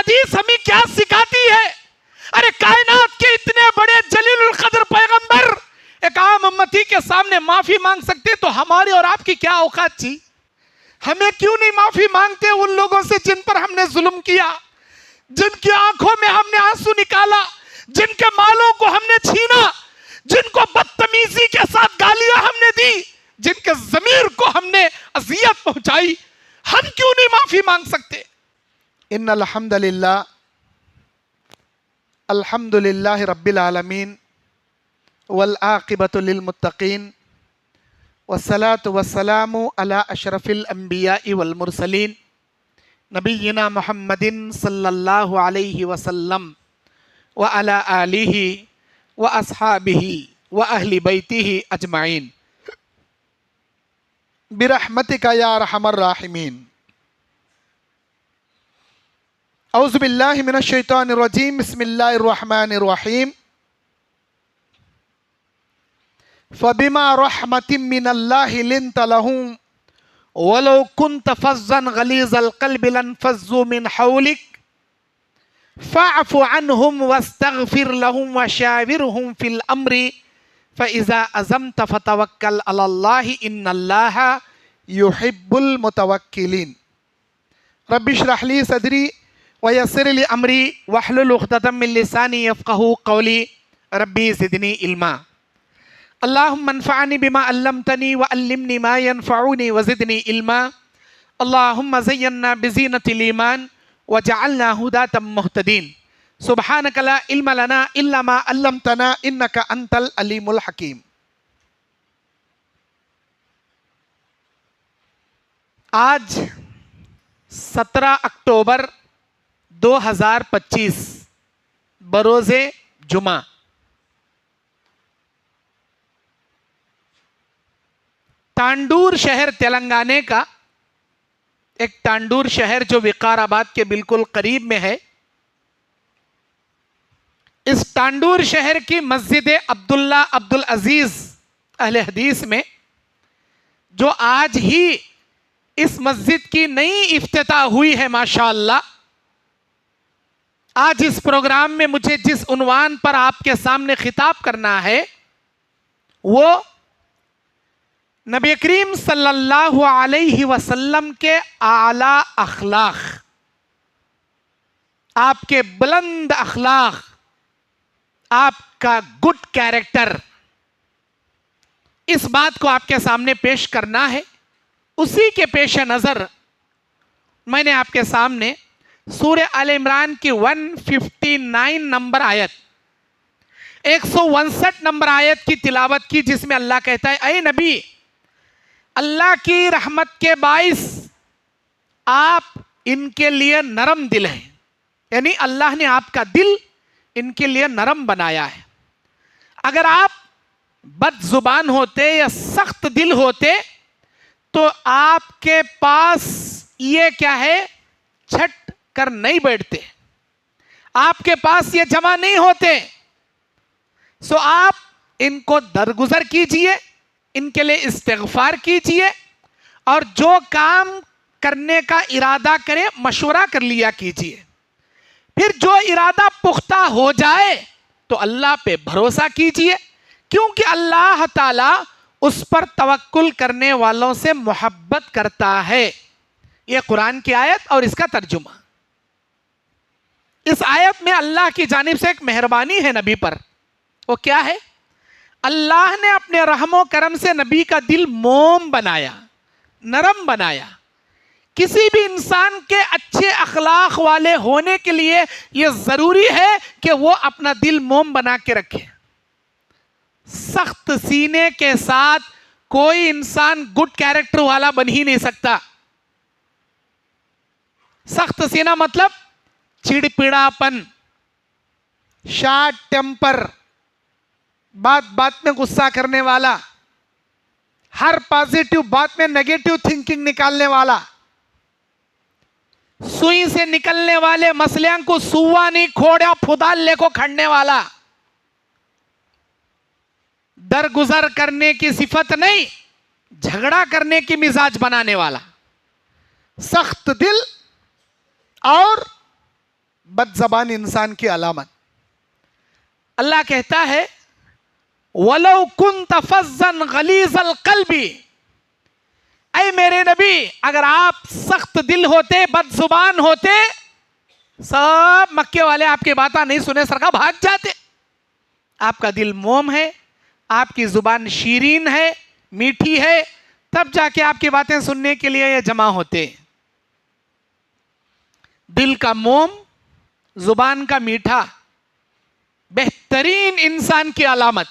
حدیث ہمیں کیا سکھاتی ہے؟ ارے کائنات کے اتنے بڑے جلیل القدر پیغمبر ایک عام امتی کے سامنے معافی مانگ سکتے تو ہماری اور آپ کی کیا اوقات تھی؟ ہمیں کیوں نہیں معافی مانگتے ان لوگوں سے جن پر ہم نے ظلم کیا، جن کی آنکھوں میں ہم نے آنسو نکالا، جن کے مالوں کو ہم نے چھینا، جن کو بدتمیزی کے ساتھ گالیاں ہم نے دی، جن کے ضمیر کو ہم نے اذیت پہنچائی، ہم کیوں نہیں معافی مانگ سکتے؟ ان الحمدللہ الحمدللہ رب العالمین والعاقبۃ للمتقین والصلاة والسلام علی اشرف الانبیاء والمرسلین نبینا محمد صلی اللہ علیہ وسلم وعلی آلہ واصحابہ واہل بیتہ اجمعین برحمتک یا ارحم الراحمین۔ اعوذ باللہ من الشیطان الرجیم، بسم اللہ الرحمن الرحیم۔ فبما رحمت من اللہ لنت لہم ولو كنت فظا غلیظ القلب لانفضوا من حولک فاعف عنہم واستغفر لہم وشاورہم فی الامر فاذا عزمت فتوکل علی اللہ ان اللہ یحب المتوکلین۔ رب اشرح لی صدری ویسر لی امری واحلل عقدۃ من لسانی یفقہوا قولی ربی زدنی علما۔ اللہم انفعنی بما علمتنی وعلمنی ما ینفعنی وزدنی علما۔ اللہم زیننا بزینۃ الایمان وجعلنا ھداۃ مہتدین۔ سبحانک لا علم لنا الا ما علمتنا انک انت العلیم الحکیم۔ آج 17 اکتوبر 2025 بروز جمعہ۔ تانڈور شہر تلنگانے کا ایک تانڈور شہر جو وقار آباد کے بالکل قریب میں ہے، اس تانڈور شہر کی مسجد عبداللہ عبدالعزیز اہل حدیث میں جو آج ہی اس مسجد کی نئی افتتاح ہوئی ہے ماشاءاللہ، آج اس پروگرام میں مجھے جس عنوان پر آپ کے سامنے خطاب کرنا ہے وہ نبی کریم صلی اللہ علیہ وسلم کے اعلیٰ اخلاق، آپ کے بلند اخلاق، آپ کا گڈ کیریکٹر، اس بات کو آپ کے سامنے پیش کرنا ہے۔ اسی کے پیش نظر میں نے آپ کے سامنے سورہ آل عمران کی 159 نمبر آیت، 159 نمبر آیت کی تلاوت کی، جس میں اللہ کہتا ہے اے نبی، اللہ کی رحمت کے باعث آپ ان کے لیے نرم دل ہیں، یعنی اللہ نے آپ کا دل ان کے لیے نرم بنایا ہے۔ اگر آپ بد زبان ہوتے یا سخت دل ہوتے تو آپ کے پاس یہ کیا ہے، چھٹ کر نہیں بیٹھتے، آپ کے پاس یہ جمع نہیں ہوتے۔ سو آپ ان کو درگزر کیجئے، ان کے لیے استغفار کیجئے، اور جو کام کرنے کا ارادہ کرے مشورہ کر لیا کیجئے۔ پھر جو ارادہ پختہ ہو جائے تو اللہ پہ بھروسہ کیجئے، کیونکہ اللہ تعالی اس پر توکل کرنے والوں سے محبت کرتا ہے۔ یہ قرآن کی آیت اور اس کا ترجمہ۔ اس آیت میں اللہ کی جانب سے ایک مہربانی ہے نبی پر، وہ کیا ہے؟ اللہ نے اپنے رحم و کرم سے نبی کا دل موم بنایا، نرم بنایا۔ کسی بھی انسان کے اچھے اخلاق والے ہونے کے لیے یہ ضروری ہے کہ وہ اپنا دل موم بنا کے رکھے۔ سخت سینے کے ساتھ کوئی انسان گڈ کیریکٹر والا بن ہی نہیں سکتا۔ سخت سینہ مطلب چڑپڑاپن، شارٹ ٹیمپر، بات بات میں غصہ کرنے والا، ہر پازیٹیو بات میں نیگیٹو تھنکنگ نکالنے والا، سوئی سے نکلنے والے مسلیاں کو سوا نہیں کھوڑا پھدال لے کو کھڑنے والا، درگزر کرنے کی صفت نہیں، جھگڑا کرنے کی مزاج بنانے والا، سخت دل اور بد زبان انسان کی علامت. اللہ کہتا ہے وَلَوْ كُنْتَ فَظًّا غَلِيظَ الْقَلْبِ، اے میرے نبی اگر آپ سخت دل ہوتے، بد زبان ہوتے، سب مکے والے آپ کی باتیں نہیں سنے سرکا بھاگ جاتے. آپ کا دل موم ہے، آپ کی زبان شیرین ہے، میٹھی ہے، تب جا کے آپ کی باتیں سننے کے لیے یہ جمع ہوتے. دل کا موم، زبان کا میٹھا بہترین انسان کی علامت،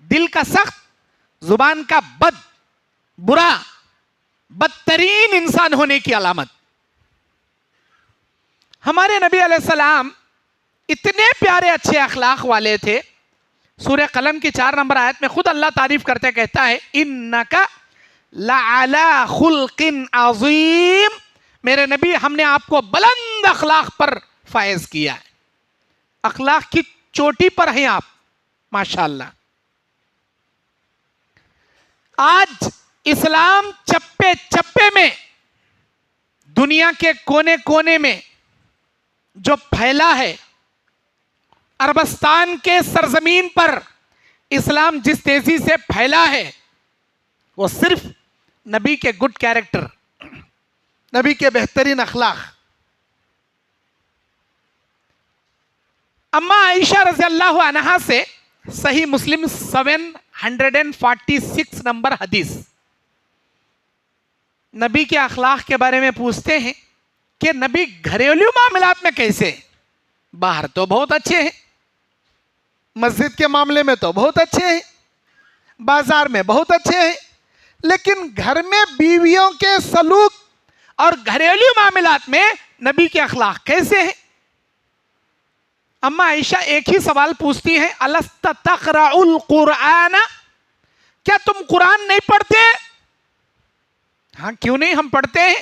دل کا سخت، زبان کا برا، بدترین انسان ہونے کی علامت. ہمارے نبی علیہ السلام اتنے پیارے اچھے اخلاق والے تھے. سورہ قلم کی 4 نمبر آیت میں خود اللہ تعریف کرتے کہتا ہے اِنَّكَ لَعَلَىٰ خُلْقٍ عَظِيمٍ، میرے نبی ہم نے آپ کو بلند اخلاق پر فائز کیا ہے، اخلاق کی چوٹی پر ہیں آپ ماشاءاللہ. آج اسلام چپے چپے میں، دنیا کے کونے کونے میں جو پھیلا ہے، عربستان کے سرزمین پر اسلام جس تیزی سے پھیلا ہے، وہ صرف نبی کے گڈ کیریکٹر، نبی کے بہترین اخلاق. اما عائشہ رضی اللہ عنہا سے صحیح مسلم 746 نمبر حدیث، نبی کے اخلاق کے بارے میں پوچھتے ہیں کہ نبی گھریلو معاملات میں کیسے؟ باہر تو بہت اچھے ہیں، مسجد کے معاملے میں تو بہت اچھے ہیں، بازار میں بہت اچھے ہیں، لیکن گھر میں بیویوں کے سلوک اور گھریلو معاملات میں نبی کے اخلاق کیسے ہیں؟ اما عائشہ ایک ہی سوال پوچھتی ہیں الست تقرأ القرآن، کیا تم قرآن نہیں پڑھتے؟ ہاں کیوں نہیں، ہم پڑھتے ہیں.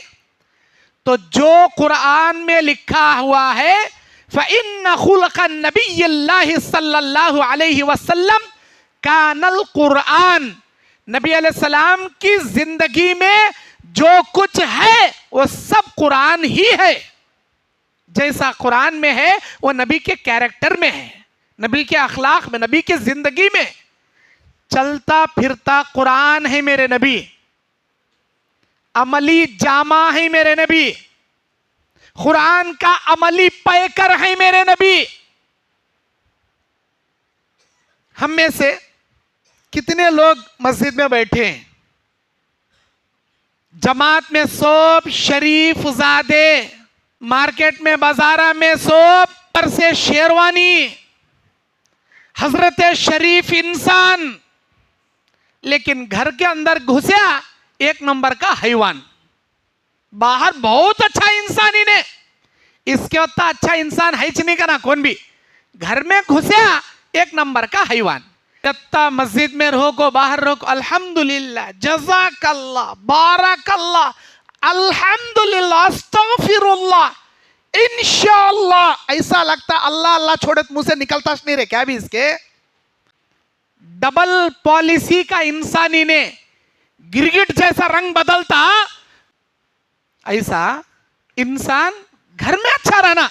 تو جو قرآن میں لکھا ہوا ہے فَإِنَّ خُلْقَ النَّبِيِّ اللَّهِ صلی اللہ علیہ وسلم کان القرآن، نبی علیہ السلام کی زندگی میں جو کچھ ہے وہ سب قرآن ہی ہے. جیسا قرآن میں ہے وہ نبی کے کیریکٹر میں ہے، نبی کے اخلاق میں، نبی کی زندگی میں. چلتا پھرتا قرآن ہے میرے نبی، عملی جامہ ہے میرے نبی، قرآن کا عملی پیکر ہے میرے نبی. ہم میں سے کتنے لوگ مسجد میں بیٹھے ہیں، جماعت میں سب شریف زادے، مارکیٹ میں بازارہ میں سب پر سے شیروانی، حضرت شریف انسان، لیکن گھر کے اندر گھسیا ایک نمبر کا حیوان. باہر بہت اچھا انسان ہی نے، اس کے اتنا اچھا انسان ہے نہیں کرنا کون بھی، گھر میں گھسیا ایک نمبر کا حیوان. جتنا مسجد میں رہو کو باہر رہو کو الحمدللہ، جزاک اللہ، بارک اللہ، الحمدللہ، استغفر اللہ، انشاءاللہ. ایسا لگتا اللہ اللہ چھوڑے منہ سے نکلتا نہیں رہے کیا بھی اس کے. ڈبل پالیسی کا انسانی نے گرگٹ جیسا رنگ بدلتا، ایسا انسان گھر میں اچھا رہنا.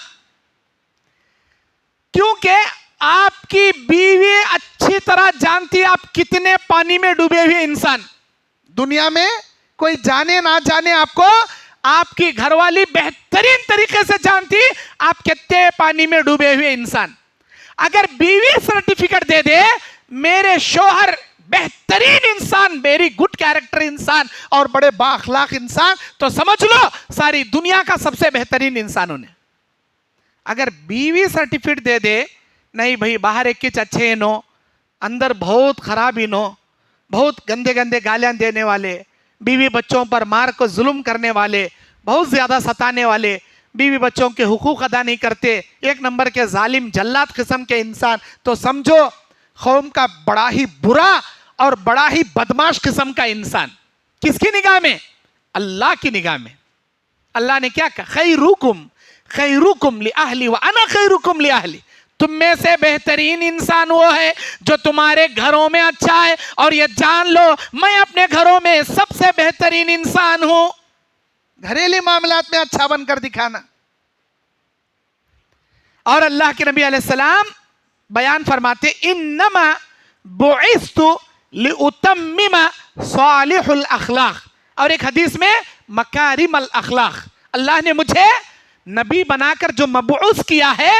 کیونکہ آپ کی بیوی اچھی طرح جانتی آپ کتنے پانی میں ڈوبے ہوئے انسان. دنیا میں کوئی جانے نہ جانے آپ کو، آپ کی گھر والی بہترین طریقے سے جانتی آپ کتنے پانی میں ڈوبے ہوئے انسان. اگر بیوی سرٹیفکیٹ دے دے میرے شوہر بہترین انسان، ویری گڈ کیریکٹر انسان اور بڑے بااخلاق انسان، تو سمجھ لو ساری دنیا کا سب سے بہترین انسانوں نے. اگر بیوی سرٹیفکیٹ دے دے نہیں بھائی باہر ایک کچھ اچھے نو، اندر بہت خراب ہی نو، بہت گندے گندے گالیاں دینے والے، بیوی بچوں پر مار کو ظلم کرنے والے، بہت زیادہ ستانے والے، بیوی بچوں کے حقوق ادا نہیں کرتے، ایک نمبر کے ظالم جلاد قسم کے انسان، تو سمجھو قوم کا بڑا ہی برا اور بڑا ہی بدماش قسم کا انسان. کس کی نگاہ میں؟ اللہ کی نگاہ میں. اللہ نے کیا کہا؟ خیرکم خیرکم لأہلی وانا خیرکم لأہلی. تم میں سے بہترین انسان وہ ہے جو تمہارے گھروں میں اچھا ہے، اور یہ جان لو میں اپنے گھروں میں سب سے بہترین انسان ہوں. گھریلو معاملات میں اچھا بن کر دکھانا. اور اللہ کے نبی علیہ السلام بیان فرماتے انما بعثت لأتمم صالح الاخلاق، اور ایک حدیث میں مکارم الاخلاق، اللہ نے مجھے نبی بنا کر جو مبعوث کیا ہے،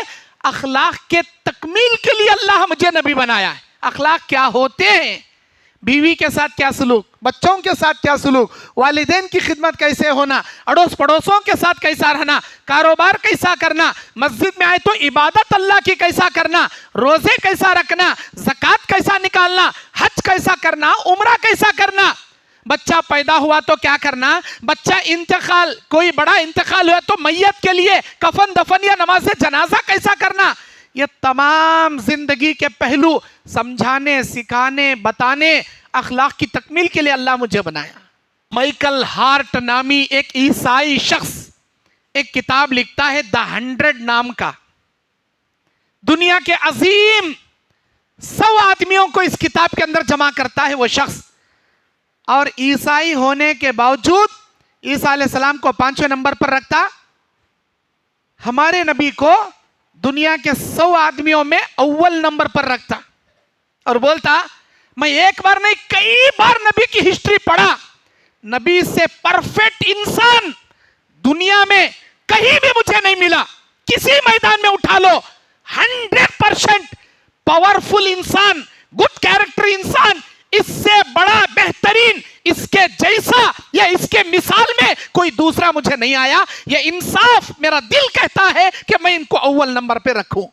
اخلاق کے تکمیل کے لیے اللہ مجھے نبی بنایا ہے۔ اخلاق کیا ہوتے ہیں؟ بیوی کے ساتھ کیا سلوک، بچوں کے ساتھ کیا سلوک، والدین کی خدمت کیسے ہونا، اڑوس پڑوسوں کے ساتھ کیسا رہنا، کاروبار کیسا کرنا، مسجد میں آئے تو عبادت اللہ کی کیسا کرنا، روزے کیسا رکھنا، زکوٰۃ کیسا نکالنا، حج کیسا کرنا، عمرہ کیسا کرنا، بچہ پیدا ہوا تو کیا کرنا، بچہ انتقال، کوئی بڑا انتقال ہوا تو میت کے لیے کفن دفن یا نماز جنازہ کیسا کرنا، یہ تمام زندگی کے پہلو سمجھانے، سکھانے، بتانے، اخلاق کی تکمیل کے لیے اللہ مجھے بنایا۔ مائیکل ہارٹ نامی ایک عیسائی شخص ایک کتاب لکھتا ہے دا 100 نام کا، دنیا کے عظیم 100 آدمیوں کو اس کتاب کے اندر جمع کرتا ہے وہ شخص، اور عیسائی ہونے کے باوجود عیسیٰ علیہ السلام کو 5ویں نمبر پر رکھتا، ہمارے نبی کو دنیا کے 100 آدمیوں میں اول نمبر پر رکھتا، اور بولتا میں ایک بار نہیں کئی بار نبی کی ہسٹری پڑھا، نبی سے پرفیکٹ انسان دنیا میں کہیں بھی مجھے نہیں ملا، کسی میدان میں اٹھا لو 100% پاورفل انسان، گڈ کیریکٹر انسان، اس سے بڑا بہترین، اس کے جیسا یا اس کے مثال میں کوئی دوسرا مجھے نہیں آیا، یہ انصاف میرا دل کہتا ہے کہ میں ان کو اول نمبر پہ رکھوں۔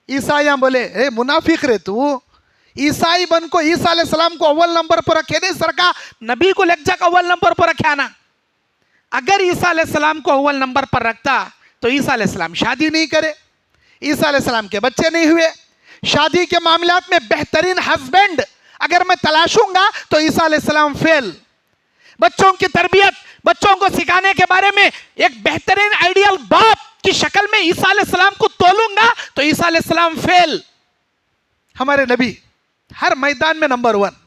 عیسائیاں بولے اے منافق رے تو، عیسائی بن کو عیسیٰ علیہ السلام کو اول نمبر پر رکھے نہیں سرکا، نبی کو لگ جا اول نمبر پر رکھے آنا۔ اگر عیسیٰ علیہ السلام کو اول نمبر پر رکھتا تو عیسیٰ علیہ السلام شادی نہیں کرے، عیسیٰ علیہ السلام کے بچے نہیں ہوئے، شادی کے معاملات میں بہترین ہسبینڈ اگر میں تلاشوں گا تو عیسیٰ علیہ السلام فیل، بچوں کی تربیت، بچوں کو سکھانے کے بارے میں ایک بہترین آئیڈیل باپ کی شکل میں عیسیٰ علیہ السلام کو تولوں گا تو عیسیٰ علیہ السلام فیل۔ ہمارے نبی ہر میدان میں نمبر 1،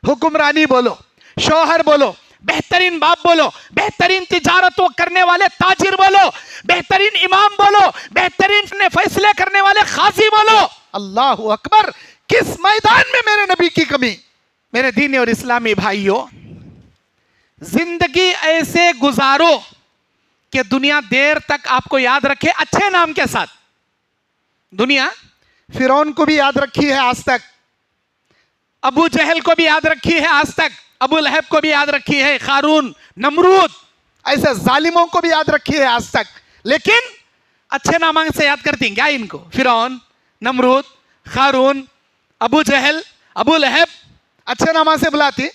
حکمرانی بولو، شوہر بولو، بہترین باپ بولو، بہترین تجارت کرنے والے تاجر بولو، بہترین امام بولو، بہترین فیصلے کرنے والے قاضی بولو، اللہ اکبر، کس میدان میں میرے نبی کی کمی؟ میرے دینی اور اسلامی بھائیوں، زندگی ایسے گزارو کہ دنیا دیر تک آپ کو یاد رکھے اچھے نام کے ساتھ۔ دنیا فرعون کو بھی یاد رکھی ہے آج تک، ابو جہل کو بھی یاد رکھی ہے آج تک، ابو لہب کو بھی یاد رکھی ہے، قارون، نمرود، ایسے ظالموں کو بھی یاد رکھی ہے آج تک، لیکن اچھے نام سے یاد کرتی ہیں کیا ان کو؟ فرعون، نمرود، قارون، ابو جہل، ابو لہب، اچھے نام سے بلاتی،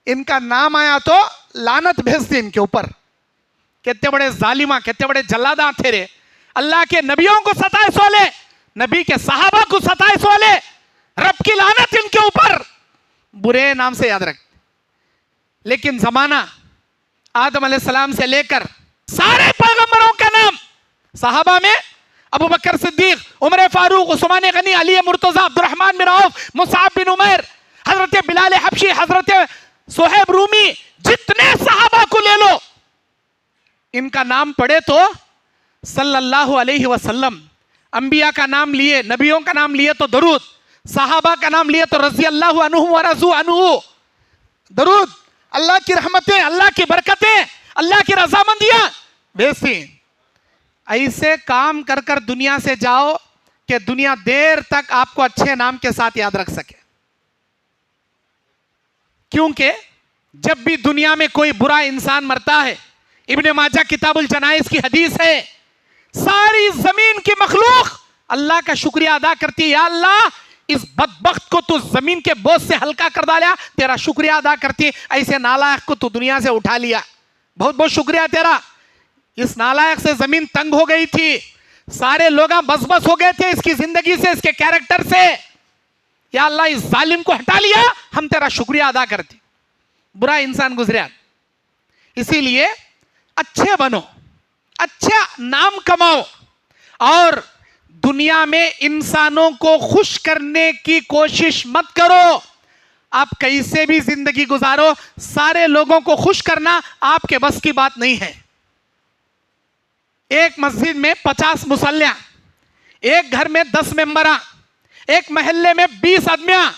ان کا نام آیا تو لعنت بھیجتی ان کے اوپر، کتنے بڑے ظالمہ، کتنے بڑے جلاداں تھے رے، اللہ کے نبیوں کو ستائے سولے، نبی کے صحابہ کو ستائے سولے، رب کی لعنت ان کے اوپر، برے نام سے یاد رکھتے۔ لیکن زمانہ آدم علیہ السلام سے لے کر سارے پیغمبروں کا نام، صحابہ میں ابو بکر صدیق، عمر فاروق، عثمان غنی، علی مرتضی، عبد الرحمن بن عوف، مصعب بن عمیر، حضرت بلال حبشی، حضرت صہیب رومی، جتنے صحابہ کو لے لو، ان کا نام پڑھے تو صلی اللہ علیہ وسلم، انبیاء کا نام لیے، نبیوں کا نام لیے تو درود، صحابہ کا نام لیے تو رضی اللہ عنہم ورضوا عنہ، درود، اللہ کی رحمتیں، اللہ کی برکتیں، اللہ کی رضامندیاں بھیجتی ہیں۔ ایسے کام کر کر دنیا سے جاؤ کہ دنیا دیر تک آپ کو اچھے نام کے ساتھ یاد رکھ سکے، کیونکہ جب بھی دنیا میں کوئی برا انسان مرتا ہے، ابن ماجہ کتاب الجنائز کی حدیث ہے، ساری زمین کی مخلوق اللہ کا شکریہ ادا کرتی ہے، یا اللہ اس بدبخت کو تو زمین کے بوجھ سے ہلکا کر ڈالا، تیرا شکریہ ادا کرتی ہے، ایسے نالائق کو تو دنیا سے اٹھا لیا، بہت بہت شکریہ تیرا، اس نالائق سے زمین تنگ ہو گئی تھی، سارے لوگ بس بس ہو گئے تھے اس کی زندگی سے، اس کے کیریکٹر سے، یا اللہ اس ظالم کو ہٹا لیا، ہم تیرا شکریہ ادا کرتے، برا انسان گزریا۔ اسی لیے اچھے بنو، اچھا نام کماؤ، اور دنیا میں انسانوں کو خوش کرنے کی کوشش مت کرو۔ آپ کیسے بھی زندگی گزارو، سارے لوگوں کو خوش کرنا آپ کے بس کی بات نہیں ہے۔ ایک مسجد میں 50 مصلیاں، ایک گھر میں 10 ممبراں، ایک محلے میں 20 آدمیاں،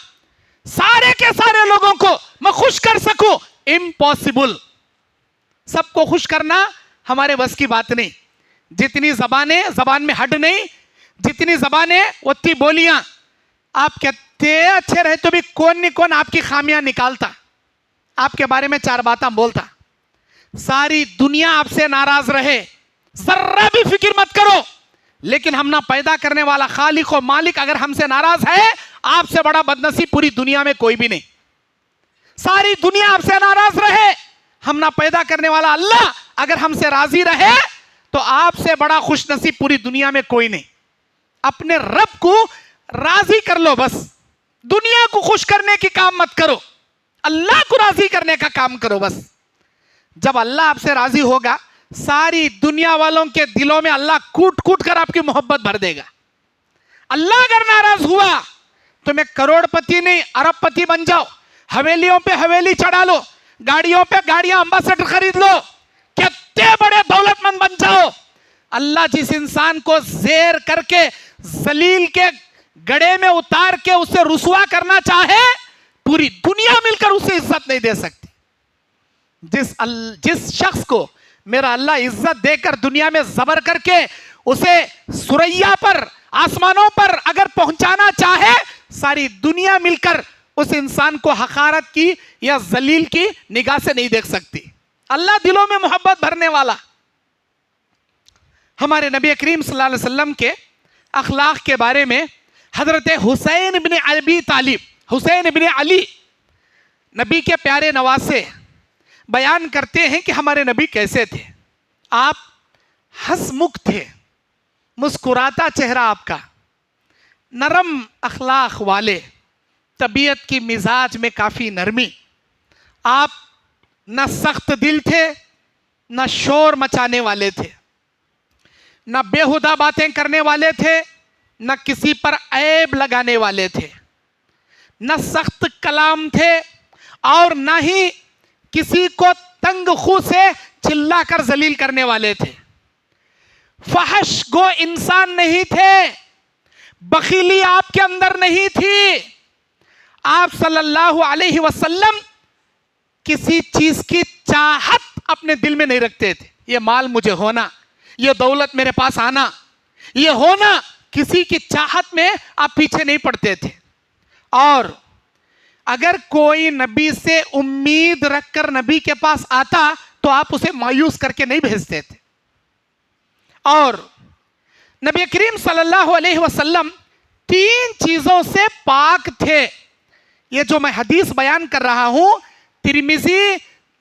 سارے کے سارے لوگوں کو میں خوش کر سکوں، امپاسبل. سب کو خوش کرنا ہمارے بس کی بات نہیں. جتنی زبانیں، زبان میں حد نہیں، جتنی زبانیں اتنی بولیاں. آپ کہتے اچھے رہے تو بھی کون نہیں کون آپ کی خامیاں نکالتا، آپ کے بارے میں 4 باتیں بولتا. ساری دنیا آپ سے ناراض رہے، ذرہ بھی فکر مت کرو، لیکن ہم نہ پیدا کرنے والا خالق و مالک اگر ہم سے ناراض ہے، آپ سے بڑا بدنصیب پوری دنیا میں کوئی بھی نہیں. ساری دنیا آپ سے ناراض رہے، ہم نہ پیدا کرنے والا اللہ اگر ہم سے راضی رہے تو آپ سے بڑا خوش نصیب پوری دنیا میں کوئی نہیں. اپنے رب کو راضی کر لو، بس دنیا کو خوش کرنے کی کام مت کرو، اللہ کو راضی کرنے کا کام کرو. بس جب اللہ آپ سے راضی ہوگا، ساری دنیا والوں کے دلوں میں اللہ کوٹ کوٹ کر آپ کی محبت بھر دے گا. اللہ اگر ناراض ہوا تو میں کروڑ پتی نہیں ارب پتی بن جاؤ، حویلیوں پہ حویلی چڑھا لو، گاڑیوں پہ گاڑیاں امباسڈر خرید لو، کتنے بڑے دولت مند بن جاؤ، اللہ جس انسان کو زیر کر کے ذلیل کے گڑے میں اتار کے اسے رسوا کرنا چاہے، پوری دنیا مل کر اسے عزت نہیں دے سکتی. جس شخص کو میرا اللہ عزت دے کر دنیا میں زبر کر کے اسے سریا پر، آسمانوں پر اگر پہنچانا چاہے، ساری دنیا مل کر اس انسان کو حقارت کی یا ذلیل کی نگاہ سے نہیں دیکھ سکتی. اللہ دلوں میں محبت بھرنے والا. ہمارے نبی کریم صلی اللہ علیہ وسلم کے اخلاق کے بارے میں حضرت حسین ابن ابی طالب، حسین ابن علی، نبی کے پیارے نواسے، بیان کرتے ہیں کہ ہمارے نبی کیسے تھے. آپ ہنسمکھ تھے، مسکراتا چہرہ آپ کا، نرم اخلاق والے، طبیعت کی مزاج میں کافی نرمی. آپ نہ سخت دل تھے، نہ شور مچانے والے تھے، نہ بےہودہ باتیں کرنے والے تھے، نہ کسی پر عیب لگانے والے تھے، نہ سخت کلام تھے اور نہ ہی کسی کو تنگ خو سے چلا کر ذلیل کرنے والے تھے. فحش گو انسان نہیں تھے، بخیلی آپ کے اندر نہیں تھی. آپ صلی اللہ علیہ وسلم کسی چیز کی چاہت اپنے دل میں نہیں رکھتے تھے. یہ مال مجھے ہونا، یہ دولت میرے پاس آنا، یہ ہونا، کسی کی چاہت میں آپ پیچھے نہیں پڑتے تھے. اور اگر کوئی نبی سے امید رکھ کر نبی کے پاس آتا تو آپ اسے مایوس کر کے نہیں بھیجتے تھے. اور نبی کریم صلی اللہ علیہ وسلم 3 چیزوں سے پاک تھے. یہ جو میں حدیث بیان کر رہا ہوں، ترمذی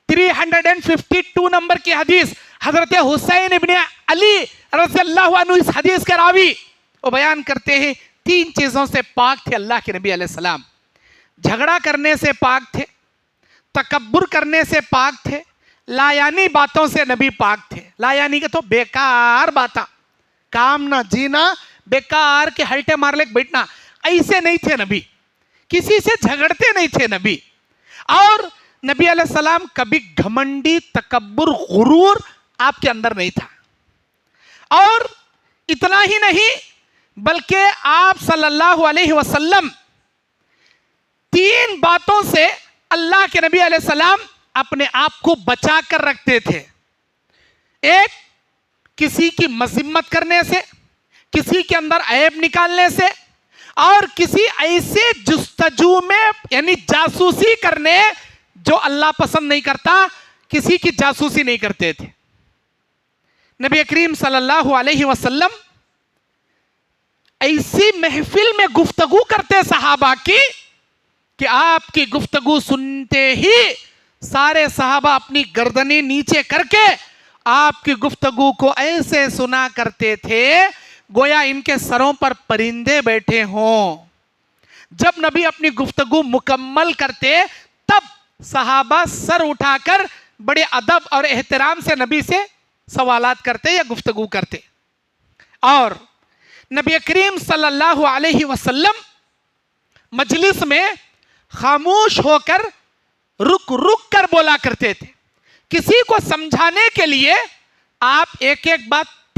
352 نمبر کی حدیث، حضرت حسین ابن علی رضی اللہ عنہ اس حدیث کے راوی، وہ بیان کرتے ہیں 3 چیزوں سے پاک تھے اللہ کے نبی علیہ السلام. جھگڑا کرنے سے پاک تھے، تکبر کرنے سے پاک تھے، لا یعنی باتوں سے نبی پاک تھے. لا یعنی کہ تو بیکار باتاں، کام نہ جینا، بیکار کے ہلٹے مار لے بیٹھنا، ایسے نہیں تھے نبی. کسی سے جھگڑتے نہیں تھے نبی. اور نبی علیہ السلام کبھی گھمنڈی، تکبر، غرور آپ کے اندر نہیں تھا. اور اتنا ہی نہیں بلکہ آپ صلی اللہ علیہ وسلم 3 باتوں سے اللہ کے نبی علیہ السلام اپنے آپ کو بچا کر رکھتے تھے. ایک، کسی کی مذمت کرنے سے، کسی کے اندر عیب نکالنے سے، اور کسی ایسے جستجو میں یعنی جاسوسی کرنے جو اللہ پسند نہیں کرتا، کسی کی جاسوسی نہیں کرتے تھے. نبی کریم صلی اللہ علیہ وسلم ایسی محفل میں گفتگو کرتے صحابہ کی کہ آپ کی گفتگو سنتے ہی سارے صحابہ اپنی گردنیں نیچے کر کے آپ کی گفتگو کو ایسے سنا کرتے تھے گویا ان کے سروں پر پرندے بیٹھے ہوں. جب نبی اپنی گفتگو مکمل کرتے تب صحابہ سر اٹھا کر بڑے ادب اور احترام سے نبی سے سوالات کرتے یا گفتگو کرتے. اور نبی کریم صلی اللہ علیہ وسلم مجلس میں خاموش ہو کر رک رک کر بولا کرتے تھے. کسی کو سمجھانے کے لیے آپ ایک ایک بات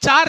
4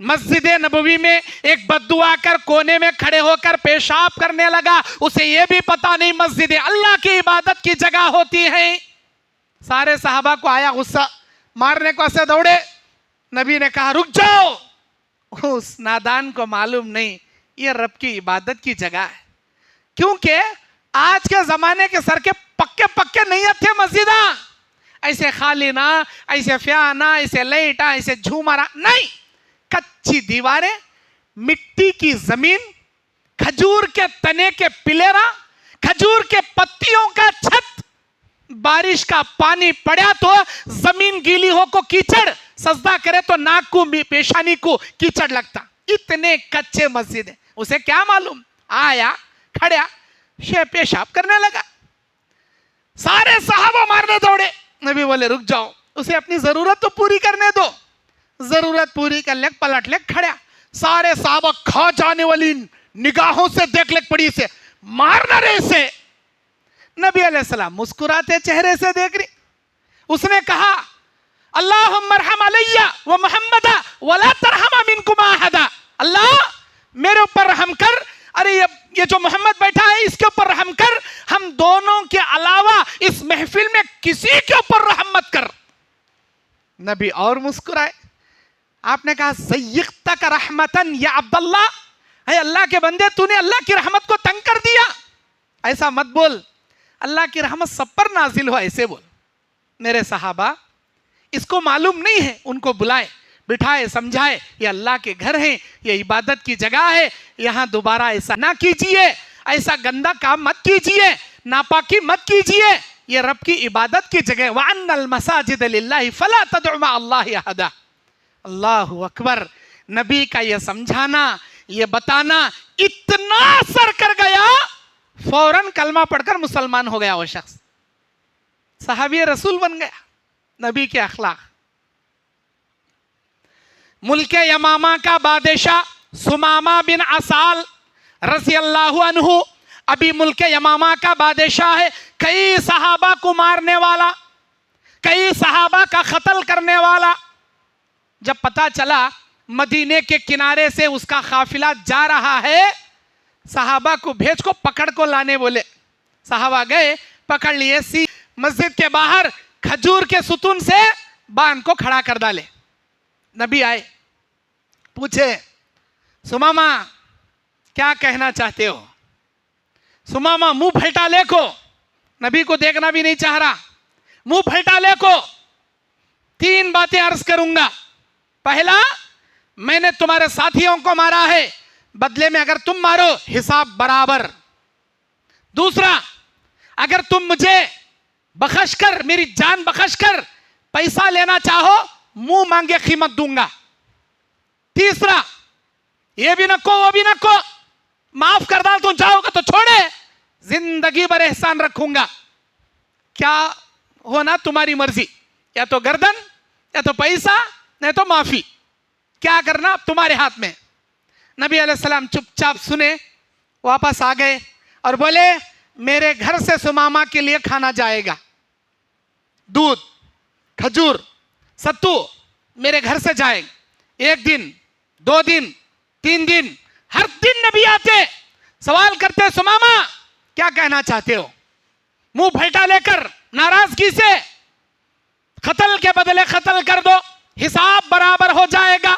مسجد نبوی میں ایک بددعا کر کونے میں کھڑے ہو کر پیشاب کرنے لگا، اسے یہ بھی پتا نہیں مسجد اللہ کی عبادت کی جگہ ہوتی ہے۔ سارے صحابہ کو آیا غصہ، مارنے کو ایسے دوڑے۔ نبی نے کہا رک جاؤ، اس نادان کو معلوم نہیں یہ رب کی عبادت کی جگہ ہے، کیونکہ آج کے زمانے کے سر کے پکے پکے نہیں تھے مسجدہ، ایسے خالی نہ، ایسے فیانا، ایسے لائٹا، ایسے جھومرا نہیں، کچی دیواریں، مٹی کی زمین، کھجور کے تنے کے پلیرا، کھجور کے پتیوں کا چھت، بارش کا پانی پڑیا تو زمین گیلی ہو کو کیچڑ، سجدہ کرے تو ناک کو پیشانی کو کیچڑ لگتا، اتنے کچے مسجد ہیں۔ اسے کیا معلوم، آیا کھڑیا پیشاب کرنے لگا، سارے صحابہ مارنے دوڑے۔ نبی بولے رک جاؤ، اسے اپنی ضرورت تو پوری کرنے دو۔ ضرورت پوری کر لے، پلٹ لے، کھڑیا، سارے صحابہ کھا جانے والی نگاہوں سے دیکھ لے، پڑی سے مارنا رہے سے۔ نبی علیہ السلام مسکراتے چہرے سے دیکھ رہی، اس نے کہا اللہم ارحم علی و محمد ولا ترحم منکم احد، اللہ میرے اوپر رحم کر، ارے یہ جو محمد بیٹھا ہے اس کے اوپر رحم کر، ہم دونوں کے علاوہ اس محفل میں کسی کے اوپر رحم مت کر۔ نبی اور مسکرائے، آپ نے کہا زیقتک رحمتن یا عبداللہ، اے اللہ کے بندے تو نے اللہ کی رحمت کو تنگ کر دیا، ایسا مت بول، اللہ کی رحمت سب پر نازل ہو، ایسے بول۔ میرے صحابہ اس کو معلوم نہیں ہے، ان کو بلائے، بٹھائے، سمجھائے، یہ اللہ کے گھر ہیں، یہ عبادت کی جگہ ہے، یہاں دوبارہ ایسا نہ کیجئے، ایسا گندا کام مت کیجئے، ناپاکی مت کیجئے، یہ رب کی عبادت کی جگہ۔ وَأَنَّ الْمَسَاجِدَ لِلَّهِ فَلَا تَدْعُ مَعَ اللَّهِ أَحَدًا۔ اللہ اکبر، نبی کا یہ سمجھانا، یہ بتانا اتنا اثر کر گیا، فوراً کلمہ پڑھ کر مسلمان ہو گیا وہ شخص، صحابی رسول بن گیا۔ نبی کے اخلاق۔ ملک یمامہ کا بادشاہ سمامہ بن عسال رضی اللہ عنہ ابھی ملک یمامہ کا بادشاہ ہے، کئی صحابہ کو مارنے والا، کئی صحابہ کا قتل کرنے والا۔ جب پتا چلا مدینے کے کنارے سے اس کا قافلہ جا رہا ہے، صحابہ کو بھیج کو پکڑ کو لانے بولے، صحابہ گئے، پکڑ لیے، مسجد کے باہر کھجور کے ستون سے باندھ کو کھڑا کر ڈالے۔ نبی آئے، پوچھے سمامہ کیا کہنا چاہتے ہو؟ سمامہ منہ پھلٹا لے کو، نبی کو دیکھنا بھی نہیں چاہ رہا، منہ پھلٹا لے کو، تین باتیں عرض کروں گا۔ پہلا، میں نے تمہارے ساتھیوں کو مارا ہے، بدلے میں اگر تم مارو حساب برابر۔ دوسرا، اگر تم مجھے بخش کر، میری جان بخش کر پیسہ لینا چاہو، منہ مانگے قیمت دوں گا۔ تیسرا، یہ بھی نہ کو وہ بھی نہ کو، معاف کر ڈال، تم چاہو گا تو چھوڑے، زندگی بھر احسان رکھوں گا، کیا ہونا تمہاری مرضی، یا تو گردن، یا تو پیسہ، نہیں تو معافی، کیا کرنا تمہارے ہاتھ میں۔ نبی علیہ السلام چپ چاپ سنے، واپس آ گئے اور بولے میرے گھر سے سمامہ کے لیے کھانا جائے گا، دودھ، کھجور، ستو میرے گھر سے جائے گا، ایک دن، دو دن، تین دن، ہر دن نبی آتے، سوال کرتے سمامہ کیا کہنا چاہتے ہو؟ منہ پھلٹا لے کر ناراضگی سے، قتل کے بدلے قتل کر دو، حساب برابر ہو جائے گا،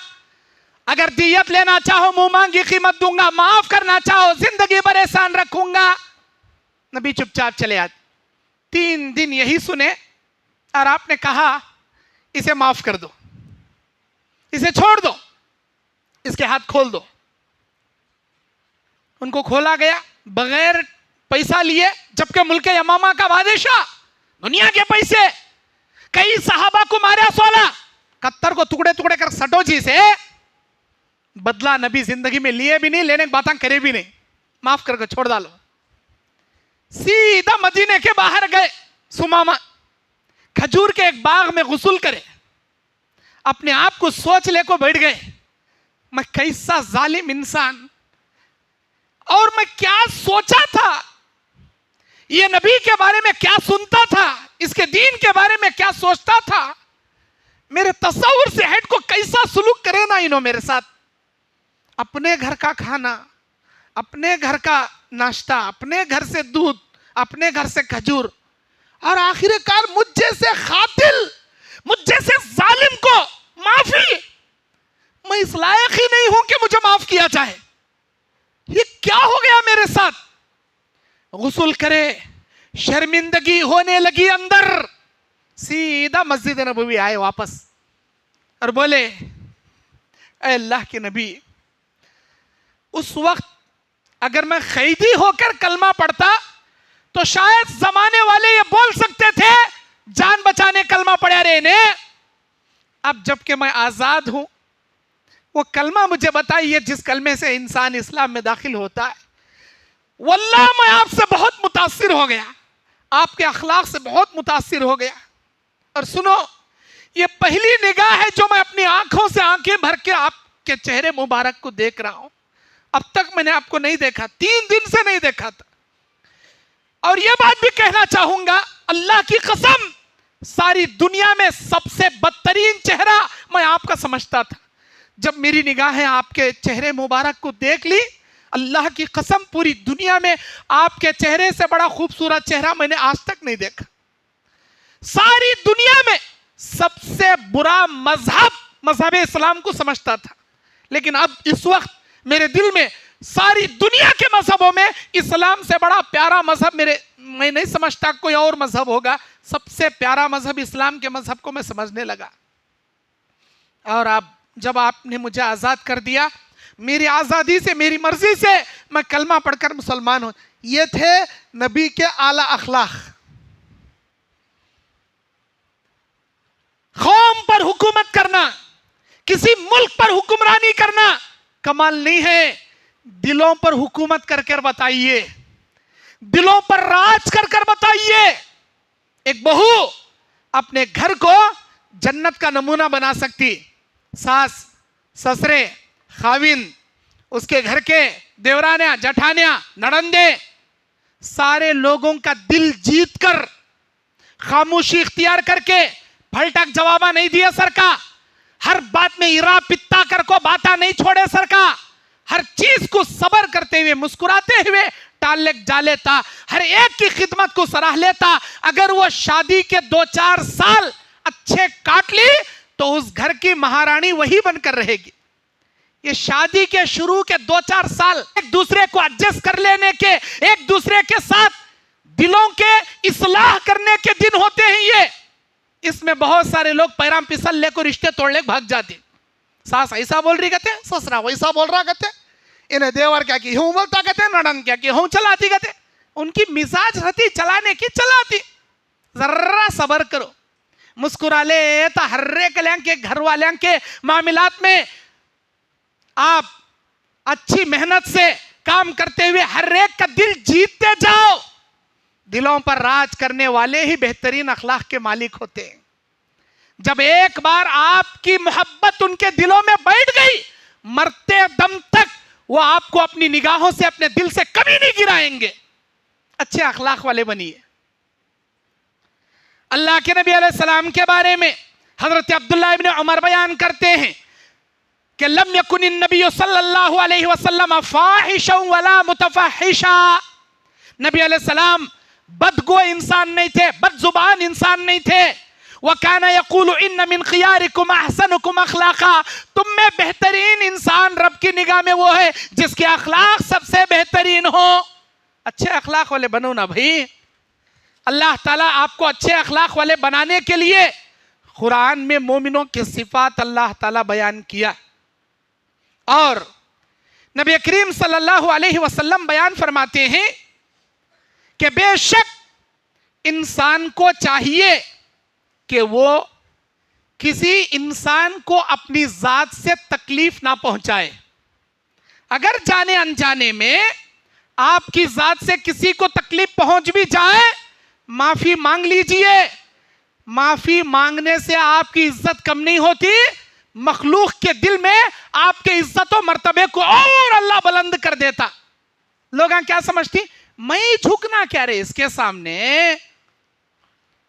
اگر دیت لینا چاہو منہ مانگی قیمت دوں گا، معاف کرنا چاہو زندگی بھر احسان رکھوں گا۔ نبی چپ چاپ چلے آتے، 3 دن یہی سنے اور آپ نے کہا اسے معاف کر دو، اسے چھوڑ دو، اس کے ہاتھ کھول دو۔ ان کو کھولا گیا بغیر پیسہ لیے، جبکہ ملک یمامہ کا بادشاہ، دنیا کے پیسے، کئی صحابہ کو ماریا، 16 قطر کو ٹکڑے ٹکڑے کر سٹو جی سے بدلہ نبی زندگی میں لیے بھی نہیں، لینے کی باتاں کرے بھی نہیں، معاف کر کے چھوڑ ڈالو۔ سیدھا مدینے کے باہر گئے، سمامہ کھجور کے ایک باغ میں غسل کرے، اپنے آپ کو سوچ لے کو بیٹھ گئے، میں کیسا ظالم انسان، اور میں کیا سوچا تھا، یہ نبی کے بارے میں کیا سنتا تھا، اس کے دین کے بارے میں کیا سوچتا تھا، میرے تصور سے ہٹ کو کیسا سلوک کرے نا انہوں میرے ساتھ. اپنے گھر کا کھانا, اپنے گھر کا ناشتہ, اپنے گھر سے دودھ, اپنے گھر سے کھجور, اور آخر کار مجھ جیسے قاتل, مجھ جیسے ظالم کو معافی. میں اس لائق ہی نہیں ہوں کہ مجھے معاف کیا جائے. یہ کیا ہو گیا میرے ساتھ؟ غسل کرے, شرمندگی ہونے لگی اندر, سیدھا مسجد نبوی آئے واپس اور بولے اے اللہ کے نبی, اس وقت اگر میں قیدی ہو کر کلمہ پڑھتا تو شاید زمانے والے یہ بول سکتے تھے جان بچانے کلمہ پڑھا رہے نے. اب جب کہ میں آزاد ہوں, وہ کلمہ مجھے بتائیے جس کلمے سے انسان اسلام میں داخل ہوتا ہے. واللہ میں آپ سے بہت متاثر ہو گیا, آپ کے اخلاق سے بہت متاثر ہو گیا. اور سنو, یہ پہلی نگاہ ہے جو میں اپنی آنکھوں سے آنکھیں بھر کے آپ کے چہرے مبارک کو دیکھ رہا ہوں. اب تک میں نے آپ کو نہیں دیکھا, 3 دن سے نہیں دیکھا تھا. اور یہ بات بھی کہنا چاہوں گا, اللہ کی قسم ساری دنیا میں سب سے بدترین چہرہ میں آپ کا سمجھتا تھا. جب میری نگاہیں آپ کے چہرے مبارک کو دیکھ لی, اللہ کی قسم پوری دنیا میں آپ کے چہرے سے بڑا خوبصورت چہرہ میں نے آج تک نہیں دیکھا. ساری دنیا میں سب سے برا مذہب اسلام کو سمجھتا تھا, لیکن اب اس وقت میرے دل میں ساری دنیا کے مذہبوں میں اسلام سے بڑا پیارا مذہب میں نہیں سمجھتا کوئی اور مذہب ہوگا. سب سے پیارا مذہب اسلام کے مذہب کو میں سمجھنے لگا. اور اب جب آپ نے مجھے آزاد کر دیا, میری آزادی سے, میری مرضی سے میں کلمہ پڑھ کر مسلمان ہوں. یہ تھے نبی کے اعلی اخلاق. قوم پر حکومت کرنا, کسی ملک پر حکمرانی کرنا کمال نہیں ہے. دلوں پر حکومت کر کر بتائیے, دلوں پر راج کر کر بتائیے. ایک بہو اپنے گھر کو جنت کا نمونہ بنا سکتی. ساس, سسرے, خاوند, اس کے گھر کے دیورانیاں, جٹھانیاں, نڑندے, سارے لوگوں کا دل جیت کر, خاموشی اختیار کر کے, پھلٹک جوابہ نہیں دیا سر کا, ہر بات میں ایرا پتا کر کو باتا نہیں چھوڑے سر کا, ہر چیز کو صبر کرتے ہوئے, مسکراتے ہوئے ٹالک جا لیتا, ہر ایک کی خدمت کو سراہ لیتا. اگر وہ شادی کے 2-4 سال اچھے کاٹ لی تو اس گھر کی مہارانی وہی بن کر رہے گی. یہ شادی کے شروع کے 2-4 سال ایک دوسرے کو ایڈجسٹ کر لینے کے, ایک دوسرے کے ساتھ دلوں کے اصلاح کرنے کے دن ہوتے ہیں. یہ اس میں بہت سارے لوگ پیرام پسل لے کو رشتے توڑ لے بھاگ جاتے. ساس ایسا بول رہی کہتے, سسرا ویسا بول رہا کہتے, انہیں دیور کیا کی ہوں بولتا کہتے, نڑند کیا کی ہوں چلاتی کہتے. ان کی مزاج رہتی چلانے کی چلاتی. ذرا صبر کرو, مسکرا لے تا ہر ایک کے گھر والوں کے معاملات میں آپ اچھی محنت سے کام کرتے ہوئے ہر ایک کا دل جیتتے جاؤ. دلوں پر راج کرنے والے ہی بہترین اخلاق کے مالک ہوتے ہیں. جب ایک بار آپ کی محبت ان کے دلوں میں بیٹھ گئی, مرتے دم تک وہ آپ کو اپنی نگاہوں سے, اپنے دل سے کبھی نہیں گرائیں گے. اچھے اخلاق والے بنیے. اللہ کے نبی علیہ السلام کے بارے میں حضرت عبداللہ ابن عمر بیان کرتے ہیں کہ لم یکن النبی صلی اللہ علیہ وسلم فاحشا ولا متفحشا. نبی علیہ السلام بدگو انسان نہیں تھے, بد زبان انسان نہیں تھے. وَكَانَ يَقُولُ إِنَّ مِنْ خِيَارِكُمْ أَحْسَنُكُمْ أَخْلَاقًا. تم میں بہترین انسان رب کی نگاہ میں وہ ہے جس کے اخلاق سب سے بہترین ہو. اچھے اخلاق والے بنو نا بھائی. اللہ تعالیٰ آپ کو اچھے اخلاق والے بنانے کے لیے قرآن میں مومنوں کی صفات اللہ تعالیٰ بیان کیا. اور نبی کریم صلی اللہ علیہ وسلم بیان فرماتے ہیں کہ بے شک انسان کو چاہیے کہ وہ کسی انسان کو اپنی ذات سے تکلیف نہ پہنچائے. اگر جانے انجانے میں آپ کی ذات سے کسی کو تکلیف پہنچ بھی جائے, معافی مانگ لیجئے. معافی مانگنے سے آپ کی عزت کم نہیں ہوتی, مخلوق کے دل میں آپ کے عزت و مرتبے کو اور اللہ بلند کر دیتا. لوگاں کیا سمجھتی, میں جھکنا کیا رہے اس کے سامنے,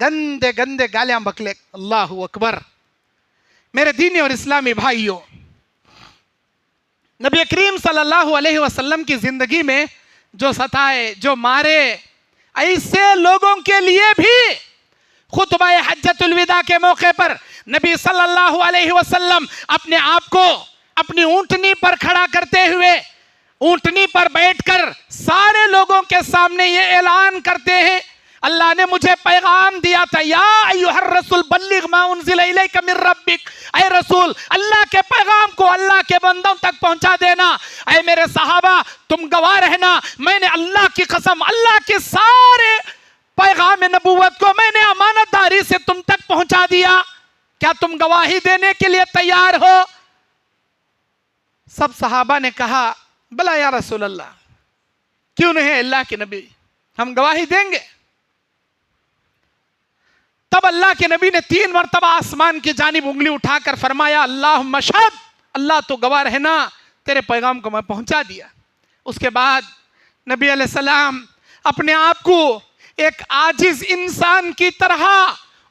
گندے گندے گالیاں بکلے. اللہ اکبر. میرے دینی اور اسلامی بھائیوں، نبی کریم صلی اللہ علیہ وسلم کی زندگی میں جو ستائے، جو مارے، ایسے لوگوں کے لیے بھی خطبہ حجۃ الوداع کے موقع پر نبی صلی اللہ علیہ وسلم اپنے آپ کو اپنی اونٹنی پر کھڑا کرتے ہوئے، اونٹنی پر بیٹھ کر سارے لوگوں کے سامنے یہ اعلان کرتے ہیں، اللہ نے مجھے پیغام دیا تھا، یا ایھا الرسول بلغ ما انزل الیک من ربک، اے رسول اللہ کے پیغام کو اللہ کے بندوں تک پہنچا دینا. اے میرے صحابہ تم گواہ رہنا، میں نے اللہ کی قسم اللہ کے سارے پیغام نبوت کو میں نے امانت داری سے تم تک پہنچا دیا. کیا تم گواہی دینے کے لیے تیار ہو؟ سب صحابہ نے کہا بلا یا رسول اللہ، کیوں نہیں اللہ کے نبی، ہم گواہی دیں گے. تب اللہ کے نبی نے 3 مرتبہ آسمان کی جانب انگلی اٹھا کر فرمایا، اللہم اشہد، اللہ تو گواہ رہنا تیرے پیغام کو میں پہنچا دیا. اس کے بعد نبی علیہ السلام اپنے آپ کو ایک عاجز انسان کی طرح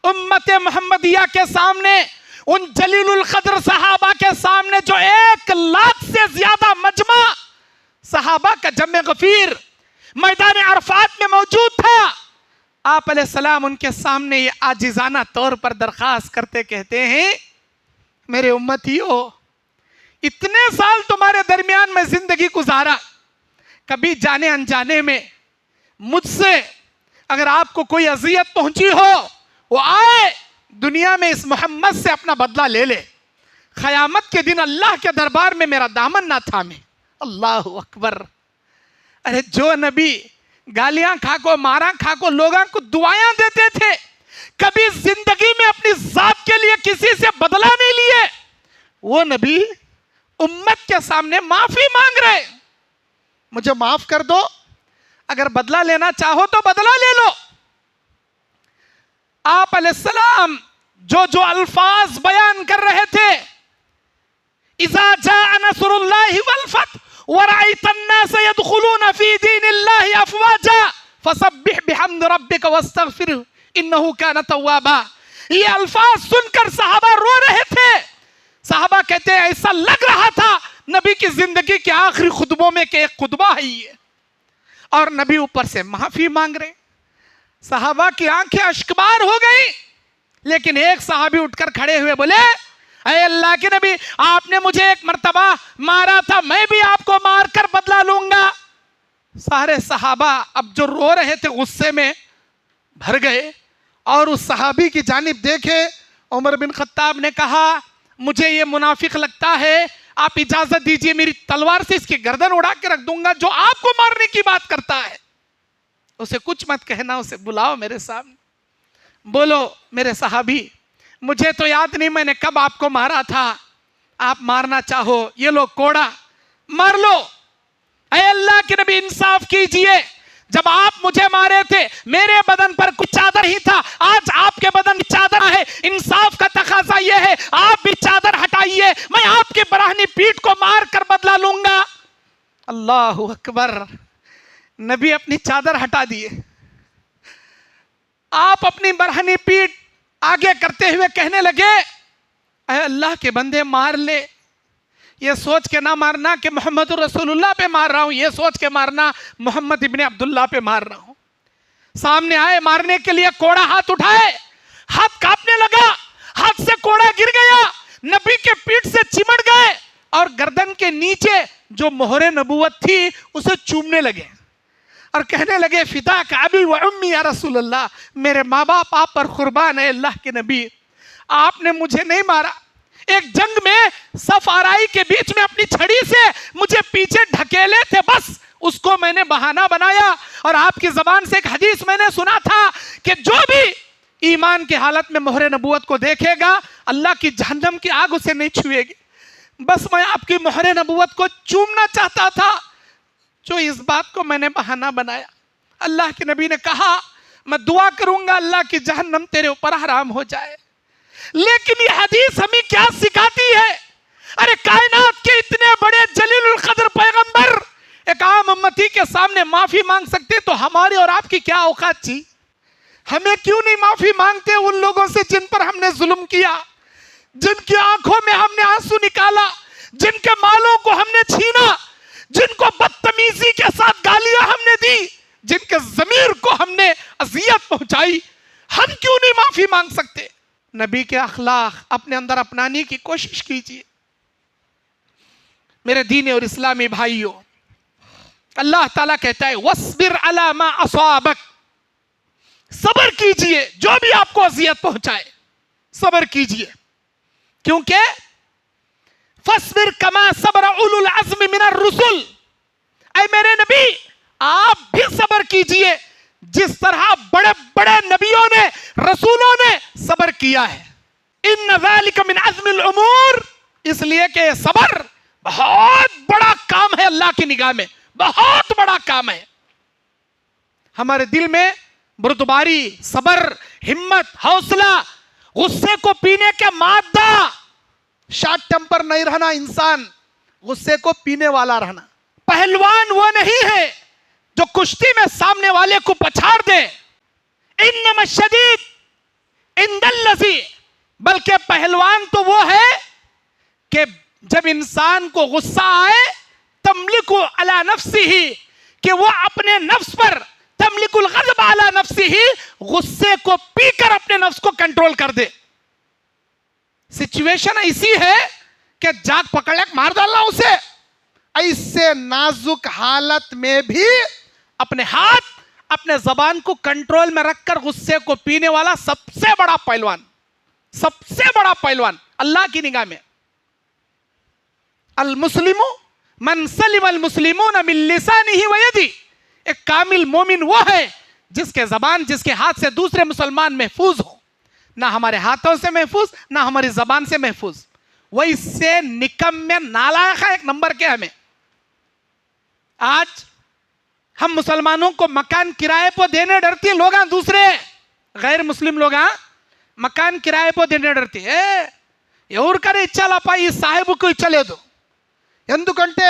امت محمدیہ کے سامنے، ان جلیل القدر صحابہ کے سامنے جو 1 لاکھ سے زیادہ مجمع صحابہ کا جمع غفیر میدان عرفات میں موجود تھا، آپ علیہ السلام ان کے سامنے یہ عاجزانہ طور پر درخواست کرتے کہتے ہیں، میرے امتیو، اتنے سال تمہارے درمیان میں زندگی گزارا، کبھی جانے انجانے میں مجھ سے اگر آپ کو کوئی اذیت پہنچی ہو، وہ آئے دنیا میں اس محمد سے اپنا بدلہ لے لے، قیامت کے دن اللہ کے دربار میں میرا دامن نہ تھامے. اللہ اکبر. ارے جو نبی گالیاں کھا کو، مارا کھا کو لوگوں کو دعائیں دیتے تھے، کبھی زندگی میں اپنی ذات کے لیے کسی سے بدلہ نہیں لیے، وہ نبی امت کے سامنے معافی مانگ رہے، مجھے معاف کر دو، اگر بدلہ لینا چاہو تو بدلہ لے لو. آپ علیہ السلام جو الفاظ بیان کر رہے تھے، اذا جاء نصر اللہ والفتح ورأيت الناس يدخلون في دين الله افواجا فسبح بحمد ربك واستغفره انه كان توابا. یہ الفاظ سن کر صحابہ رو رہے تھے. صحابہ کہتے ہیں ایسا لگ رہا تھا نبی کی زندگی کے آخری خطبوں میں کہ ایک خطبہ ہے یہ، اور نبی اوپر سے معافی مانگ رہے. صحابہ کی آنکھیں اشکبار ہو گئی، لیکن ایک صحابی اٹھ کر کھڑے ہوئے بولے، اے اللہ کے نبی، آپ نے مجھے 1 مرتبہ مارا تھا، میں بھی آپ کو مار کر بدلہ لوں گا. سارے صحابہ اب جو رو رہے تھے غصے میں بھر گئے اور اس صحابی کی جانب دیکھے. عمر بن خطاب نے کہا، مجھے یہ منافق لگتا ہے، آپ اجازت دیجئے میری تلوار سے اس کی گردن اڑا کے رکھ دوں گا جو آپ کو مارنے کی بات کرتا ہے. اسے کچھ مت کہنا، اسے بلاؤ میرے سامنے. بولو میرے صحابی، مجھے تو یاد نہیں میں نے کب آپ کو مارا تھا، آپ مارنا چاہو یہ لو کوڑا مار لو. اے اللہ کے نبی انصاف کیجئے، جب آپ مجھے مارے تھے میرے بدن پر کچھ چادر ہی تھا، آج آپ کے بدن چادر ہے، انصاف کا تقاضا یہ ہے آپ بھی چادر ہٹائیے، میں آپ کے براہنی پیٹھ کو مار کر بدلہ لوں گا. اللہ اکبر. نبی اپنی چادر ہٹا دیے، آپ اپنی برہنی پیٹھ آگے کرتے ہوئے کہنے لگے، اے اللہ کے بندے مار لے، یہ سوچ کے نہ مارنا کہ محمد رسول اللہ پہ مار رہا ہوں، یہ سوچ کے مارنا محمد ابن عبداللہ پہ مار رہا ہوں. سامنے آئے مارنے کے لیے، کوڑا ہاتھ اٹھائے، ہاتھ کانپنے لگا، ہاتھ سے کوڑا گر گیا، نبی کے پیٹھ سے چمٹ گئے اور گردن کے نیچے جو مہر نبوت تھی اسے چومنے لگے اور کہنے لگے، فداک ابی و امی یا رسول اللہ، میرے ماں باپ آپ پر قربان ہے اللہ کے نبی، آپ نے مجھے نہیں مارا، ایک جنگ میں صف آرائی کے بیچ میں اپنی چھڑی سے مجھے پیچھے ڈھکیلے تھے، بس اس کو میں نے بہانہ بنایا. اور آپ کی زبان سے ایک حدیث میں نے سنا تھا کہ جو بھی ایمان کی حالت میں مہر نبوت کو دیکھے گا اللہ کی جہنم کی آگ اسے نہیں چھوئے گی. بس میں آپ کی مہر نبوت کو چومنا چاہتا تھا، جو اس بات کو میں نے بہانہ بنایا. اللہ کے نبی نے کہا، میں دعا کروں گا اللہ کی جہنم تیرے اوپر حرام ہو جائے. لیکن یہ حدیث ہمیں کیا سکھاتی ہے؟ ارے کائنات کے اتنے بڑے جلیل القدر پیغمبر ایک عام امتی کے سامنے معافی مانگ سکتے تو ہماری اور آپ کی کیا اوقات تھی؟ ہمیں کیوں نہیں معافی مانگتے ان لوگوں سے جن پر ہم نے ظلم کیا، جن کی آنکھوں میں ہم نے آنسو نکالا، جن کے مالوں کو ہم نے چھینا، جن کو بدتمیزی کے ساتھ گالیاں ہم نے دی، جن کے ضمیر کو ہم نے اذیت پہنچائی، ہم کیوں نہیں معافی مانگ سکتے؟ نبی کے اخلاق اپنے اندر اپنانے کی کوشش کیجیے۔ میرے دین اور اسلامی بھائیوں، اللہ تعالیٰ کہتا ہے وَاصْبِرْ عَلَى مَا أَصَابَكَ، صبر کیجئے جو بھی آپ کو اذیت پہنچائے، صبر کیجئے، کیونکہ فَاصْبِرْ كَمَا صَبَرَ أُولُو الْعَزْمِ مِنَ الرُّسُلِ، اے میرے نبی آپ بھی صبر کیجئے جس طرح بڑے بڑے نبیوں نے، رسولوں نے صبر کیا ہے۔ إِنَّ ذَلِكَ مِنْ عَزْمِ الْأُمُورِ، اس لیے کہ صبر بہت بڑا کام ہے، اللہ کی نگاہ میں بہت بڑا کام ہے۔ ہمارے دل میں بردباری، صبر، ہمت، حوصلہ، غصے کو پینے کے مادہ، شارٹ ٹیمپر نہیں رہنا، انسان غصے کو پینے والا رہنا۔ پہلوان وہ نہیں ہے جو کشتی میں سامنے والے کو پچھاڑ دے، انما الشدید عند الذی، بلکہ پہلوان تو وہ ہے کہ جب انسان کو غصہ آئے تملک علی نفسہ، کہ وہ اپنے نفس پر، تملک الغضب علی نفسہ، غصے کو پی کر اپنے نفس کو کنٹرول کر دے۔ سچویشن ایسی ہے کہ جاگ پکڑ لے مار ڈالنا اسے، ایسے نازک حالت میں بھی اپنے ہاتھ، اپنے زبان کو کنٹرول میں رکھ کر غصے کو پینے والا سب سے بڑا پہلوان، سب سے بڑا پہلوان اللہ کی نگاہ میں۔ المسلم من سلم المسلمون من لسانہ ویدہ، ایک کامل مومن وہ ہے جس کے زبان، جس کے ہاتھ سے دوسرے مسلمان محفوظ ہو، نہ ہمارے ہاتھوں سے محفوظ، نہ ہماری زبان سے محفوظ۔ وہ اس سے نکم میں نالائق ہے، ایک نمبر کے ہمیں۔ آج ہم مسلمانوں کو مکان کرائے پہ دینے ڈرتی ہیں لوگ، دوسرے غیر مسلم لوگ مکان کرائے پہ دینے ڈرتی ہے، ఎవరికైనా ఇచ్చాలప్ప ఈ సాహెబుకు ఇచ్చలేదు, ఎందుకంటే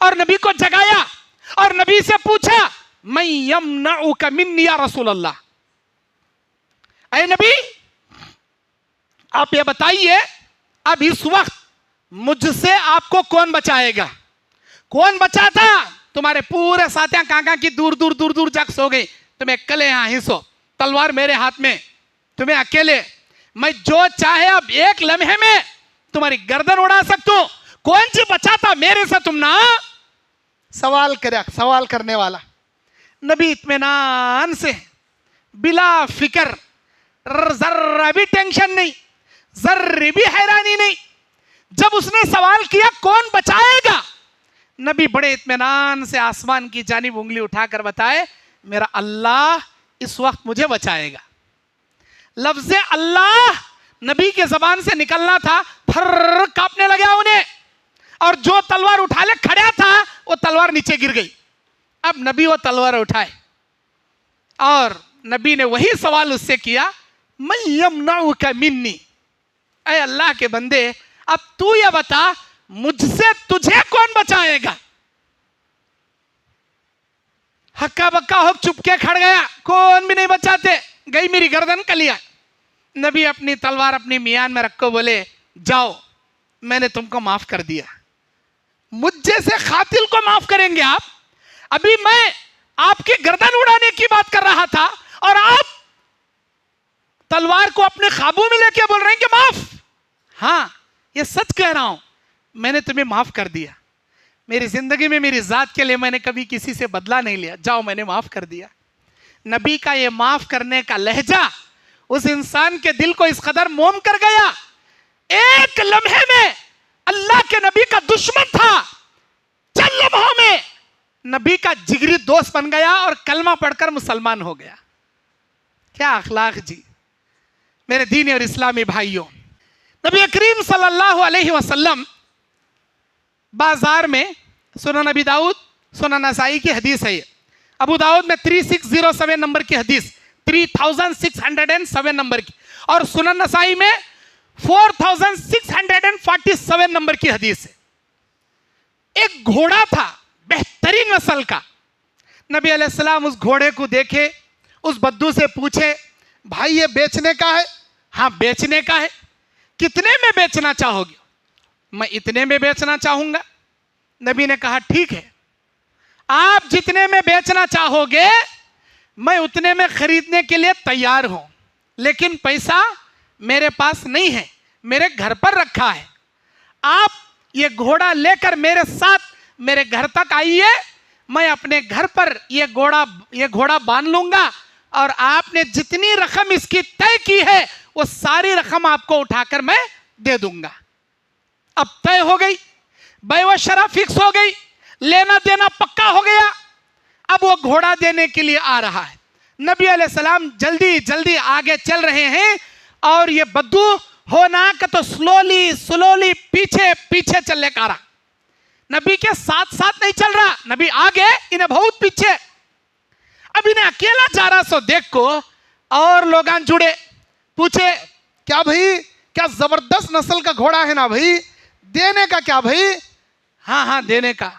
اور نبی کو جگایا اور نبی سے پوچھا من یمنعک منی یا رسول اللہ، اے نبی آپ یہ بتائیے اب اس وقت مجھ سے آپ کو کون بچائے گا؟ کون بچاتا؟ تمہارے پورے ساتھیاں کہاں کی دور دور دور دور جگ سو گئی، تم اکیلے یہاں ہی سو، تلوار میرے ہاتھ میں، تمہیں اکیلے، میں جو چاہے اب ایک لمحے میں تمہاری گردن اڑا سکتا ہوں، کون سی بچاتا میرے سے تم نہ؟ سوال کرنے والا نبی اطمینان سے بلا فکر، ذرہ بھی ٹینشن نہیں، ذرہ بھی حیرانی نہیں، جب اس نے سوال کیا کون بچائے گا، نبی بڑے اطمینان سے آسمان کی جانب انگلی اٹھا کر بتائے میرا اللہ اس وقت مجھے بچائے گا۔ لفظ اللہ نبی کے زبان سے نکلنا تھا، پھر کانپنے لگا انہیں، اور جو تلوار اٹھا لے کھڑا تھا وہ تلوار نیچے گر گئی۔ اب نبی وہ تلوار اٹھائے اور نبی نے وہی سوال اس سے کیا من یمنعک منی، اے اللہ کے بندے اب تو یہ بتا مجھ سے تجھے کون بچائے گا؟ ہکا بکا ہو چپ کے کھڑ گیا، کون بھی نہیں بچاتے، گئی میری گردن کلیا۔ نبی اپنی تلوار اپنی میان میں رکھو بولے جاؤ میں نے تم کو معاف کر دیا، مجھ جیسے قاتل کو معاف کریں گے آپ؟ ابھی میں آپ کی گردن اڑانے کی بات کر رہا تھا اور آپ تلوار کو اپنے قابو میں لے کے بول رہے ہیں کہ معاف؟ ہاں یہ سچ کہہ رہا ہوں، میں نے تمہیں معاف کر دیا، میری زندگی میں میری ذات کے لیے میں نے کبھی کسی سے بدلہ نہیں لیا، جاؤ میں نے معاف کر دیا۔ نبی کا یہ معاف کرنے کا لہجہ اس انسان کے دل کو اس قدر موم کر گیا، ایک لمحے میں اللہ کے نبی کا دشمن تھا، چند لمحوں میں نبی کا جگری دوست بن گیا اور کلمہ پڑھ کر مسلمان ہو گیا۔ کیا اخلاق جی میرے دینی اور اسلامی بھائیوں۔ نبی کریم صلی اللہ علیہ وسلم بازار میں، سنن نبی داؤد سنن نسائی کی حدیث ہے، ابو داؤد میں 3607 نمبر کی حدیث، 3607 نمبر کی، اور سنن نسائی میں 4647 نمبر کی حدیث ہے۔ ایک گھوڑا تھا بہترین نسل کا، نبی علیہ السلام اس گھوڑے کو دیکھے، اس بدو سے پوچھے بھائی یہ بیچنے کا ہے؟ ہاں بیچنے کا ہے۔ کتنے میں بیچنا چاہو گے؟ میں اتنے میں بیچنا چاہوں گا۔ نبی نے کہا ٹھیک ہے، آپ جتنے میں بیچنا چاہو گے میں اتنے میں خریدنے کے لیے تیار ہوں، لیکن پیسہ میرے پاس نہیں ہے، میرے گھر پر رکھا ہے، آپ یہ گھوڑا لے کر میرے ساتھ میرے گھر تک آئیے، میں اپنے گھر پر یہ گھوڑا باندھ لوں گا اور آپ نے جتنی رقم اس کی طے کی ہے وہ ساری رقم آپ کو اٹھا کر میں دے دوں گا۔ اب طے ہو گئی، بیع و شرح فکس ہو گئی، لینا دینا پکا ہو گیا۔ اب وہ گھوڑا دینے کے لیے آ رہا ہے، نبی علیہ السلام جلدی جلدی آگے چل رہے ہیں اور یہ بدو ہونا کہ تو سلولی پیچھے پیچھے چلنے کا رہا، نبی کے ساتھ ساتھ نہیں چل رہا، نبی آگے انہیں بہت پیچھے۔ اب انہیں اکیلا جا رہا سو دیکھ کو اور لوگان جڑے، پوچھے کیا بھائی کیا زبردست نسل کا گھوڑا ہے نا بھائی، دینے کا کیا بھائی؟ ہاں ہاں دینے کا۔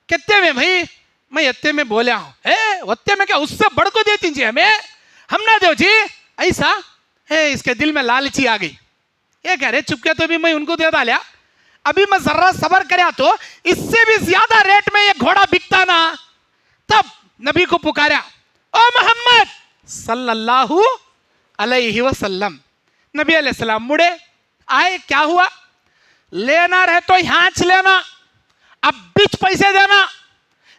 کتنے میں بھائی؟ میں اتنے میں بولیا ہوں۔ اتنے میں کیا اس سے بڑھ کو دیتی جی ہمیں، ہم نہ دیو جی ایسا ہے۔ اس کے دل میں لالچی آ گئی، یہ کہہ رہے چپ کے تو بھی میں ان کو دے ڈالیا، ابھی میں ذرہ صبر کریا تو اس سے بھی زیادہ ریٹ میں یہ گھوڑا بکتا نا۔ تب نبی کو پکاریا او محمد صلی اللہ علیہ وسلم۔ نبی علیہ السلام مڑے آئے، کیا ہوا؟ لینا رہے تو ہانچ لینا، اب بچ پیسے دینا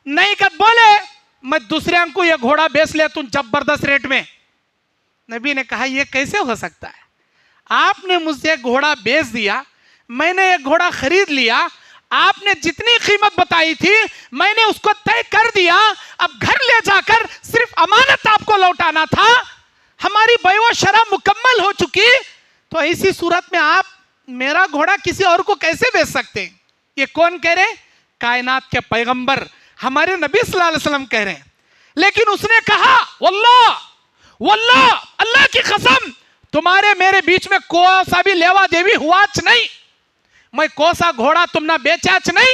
نہیں کر، بولے میں دوسرے کو یہ گھوڑا بیچ لیتا ہوں زبردست ریٹ میں۔ نبی نے کہا یہ کیسے ہو سکتا ہے؟ آپ نے مجھ سے گھوڑا بیچ دیا، میں نے یہ گھوڑا خرید لیا، آپ نے جتنی قیمت بتائی تھی میں نے اس کو طے کر دیا، اب گھر لے جا کر صرف امانت آپ کو لوٹانا تھا، ہماری بیع و شرح مکمل ہو چکی، تو ایسی صورت میں آپ میرا گھوڑا کسی اور کو کیسے بیچ سکتے ہیں؟ یہ کون کہہ رہے؟ کائنات کے پیغمبر ہمارے نبی صلی اللہ علیہ وسلم کہہ رہے ہیں۔ لیکن اس نے کہا واللہ اللہ کی قسم تمہارے میرے بیچ میں کوسا بھی لیوا دیوی ہواچ نہیں، میں کوسا گھوڑا تم نہ بیچاچ نہیں،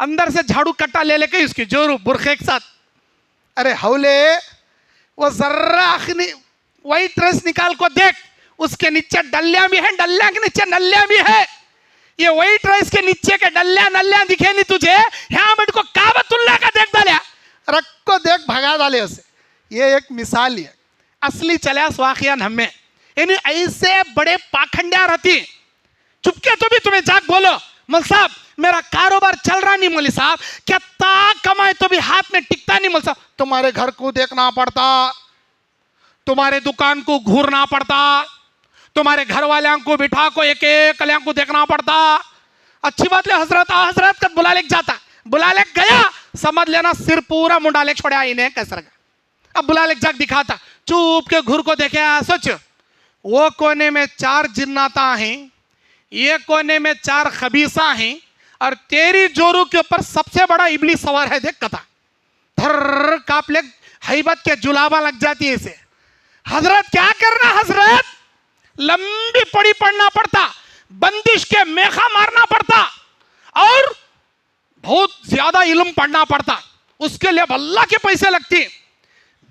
اندر سے جھاڑو کٹا لے کے اس کی جورو برخے کے ساتھ. ارے ہولے وہ ذرہ اخنی وائٹ ڈریس نکال کو دیکھ, اس کے نیچے ڈلیاں بھی ہیں, ڈلیاں کے نیچے نلیاں بھی ہے. یہ وائٹ رائس کے نیچے کے ڈلیاں نلیاں دکھے نہیں تجھے, یہاں بیٹھ کو کعبۃ اللہ کا دیکھ ڈالیا, رکھ کو دیکھ بھگا ڈالے اسے. یہ ایک مثال ہے. اصلی چلیاس واقعان ہمیں, یعنی ایسے بڑے پاکھنڈیاں رہتی, چپکے تو بھی تمہیں جاگ بولو مول صاحب میرا کاروبار چل رہا نہیں, مولی صاحب کیا تا کمائے تو بھی ہاتھ میں ٹکتا نہیں, مول صاحب تمہارے گھر کو دیکھنا پڑتا, تمہارے دکان کو گھورنا پڑتا, تمہارے گھر والوں کو بٹھا کو ایک ایک کلیاں کو دیکھنا پڑتا. اچھی بات لے حضرت, حضرت کد بلا لے جاتا, بلا لے گیا سمجھ لینا سر پورا منڈا لے چھوڑیا انہیں کیسا رکھا. اب بلا لے جاگ دکھاتا, چوپ کے گھر کو دیکھے, سوچ وہ کونے میں 4 جناتا ہیں, یہ کونے میں 4 خبیثہ ہیں, اور تیری جورو کے اوپر سب سے بڑا ابلیس سوار ہے. دیکھ کتا دھر کاپ لے حیبت کے جلابہ لگ جاتی ہے اسے. حضرت کیا کرنا, حضرت لمبی پڑی پڑھنا پڑتا, بندش کے میخا مارنا پڑتا, اور بہت زیادہ علم پڑھنا پڑتا. اس کے لیے اب اللہ کے پیسے لگتی,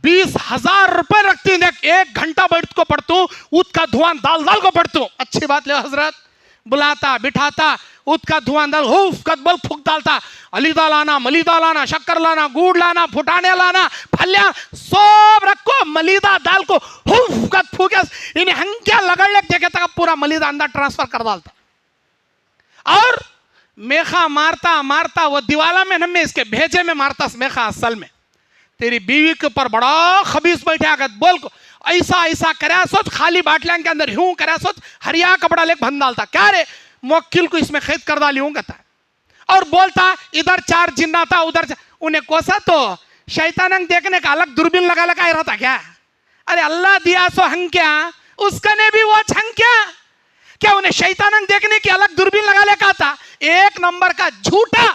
20,000 روپے رکھتی. دیکھ 1 گھنٹہ بیٹھ کو پڑھتوں, اُت کا دھواں دال دال کو پڑھتوں. اچھی بات لے حضرت, بلاتا بٹھاتا, اُت کا دھواں دال ہوف کد بل پھوک ڈالتا, علیدہ لانا, ملیدہ لانا, شکر لانا, گوڑ لانا, پھٹانے لانا, پھلیاں سوب رکھو, ملیدہ دال کو ہوف کد پھوکے انہیں ہنکیاں لگڑ لگ دیکھے تک پورا ملیدہ اندر ٹرانسفر کر ڈالتا. اور میخا مارتا مارتا وہ دیوالا میں نمیں اس کے بھیجے میں مارتا میخا. اصل میں تیری بیوی کے اوپر بڑا خبیث بیٹھے آگت بول کو ایسا ایسا کریا سوچ, خالی باٹلیاں کے اندر ہوں کریا سوچ, ہریا کپڑا لے بھن ڈالتا. کیا رے موکل کو اس میں خید کر ڈالی ہوں کہتا ہے, اور بولتا ادھر 4 جناتا ادھر انہیں کوسا تو شیطاننگ دیکھنے کا الگ دوربین لگا لگا رہتا کیا. ارے اللہ دیا سو ہنکیا, اس کا نے بھی وہ چھنکیا کیا, انہیں شیطاننگ دیکھنے کی الگ دوربین لگا لے کہا تھا. 1 نمبر کا جھوٹا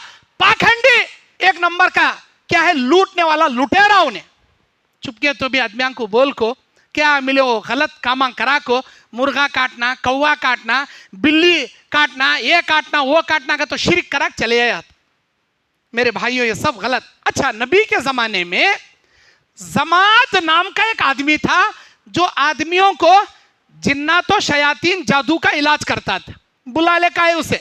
پاکھنڈی, 1 نمبر کا کیا ہے لوٹنے والا لٹیرا. انہیں چپکے تو بھی آدمیاں کو بول کو کیا ملے وہ غلط کاما کرا کو, مرغا کاٹنا, کوا کاٹنا, بلی کاٹنا, یہ کاٹنا وہ کاٹنا کا تو شرک کرا چلے آیا. میرے بھائیوں یہ سب غلط. اچھا نبی کے زمانے میں زماد نام کا ایک آدمی تھا جو آدمیوں کو جنات و شیاطین جادو کا علاج کرتا تھا. بلا لے کا ہے اسے,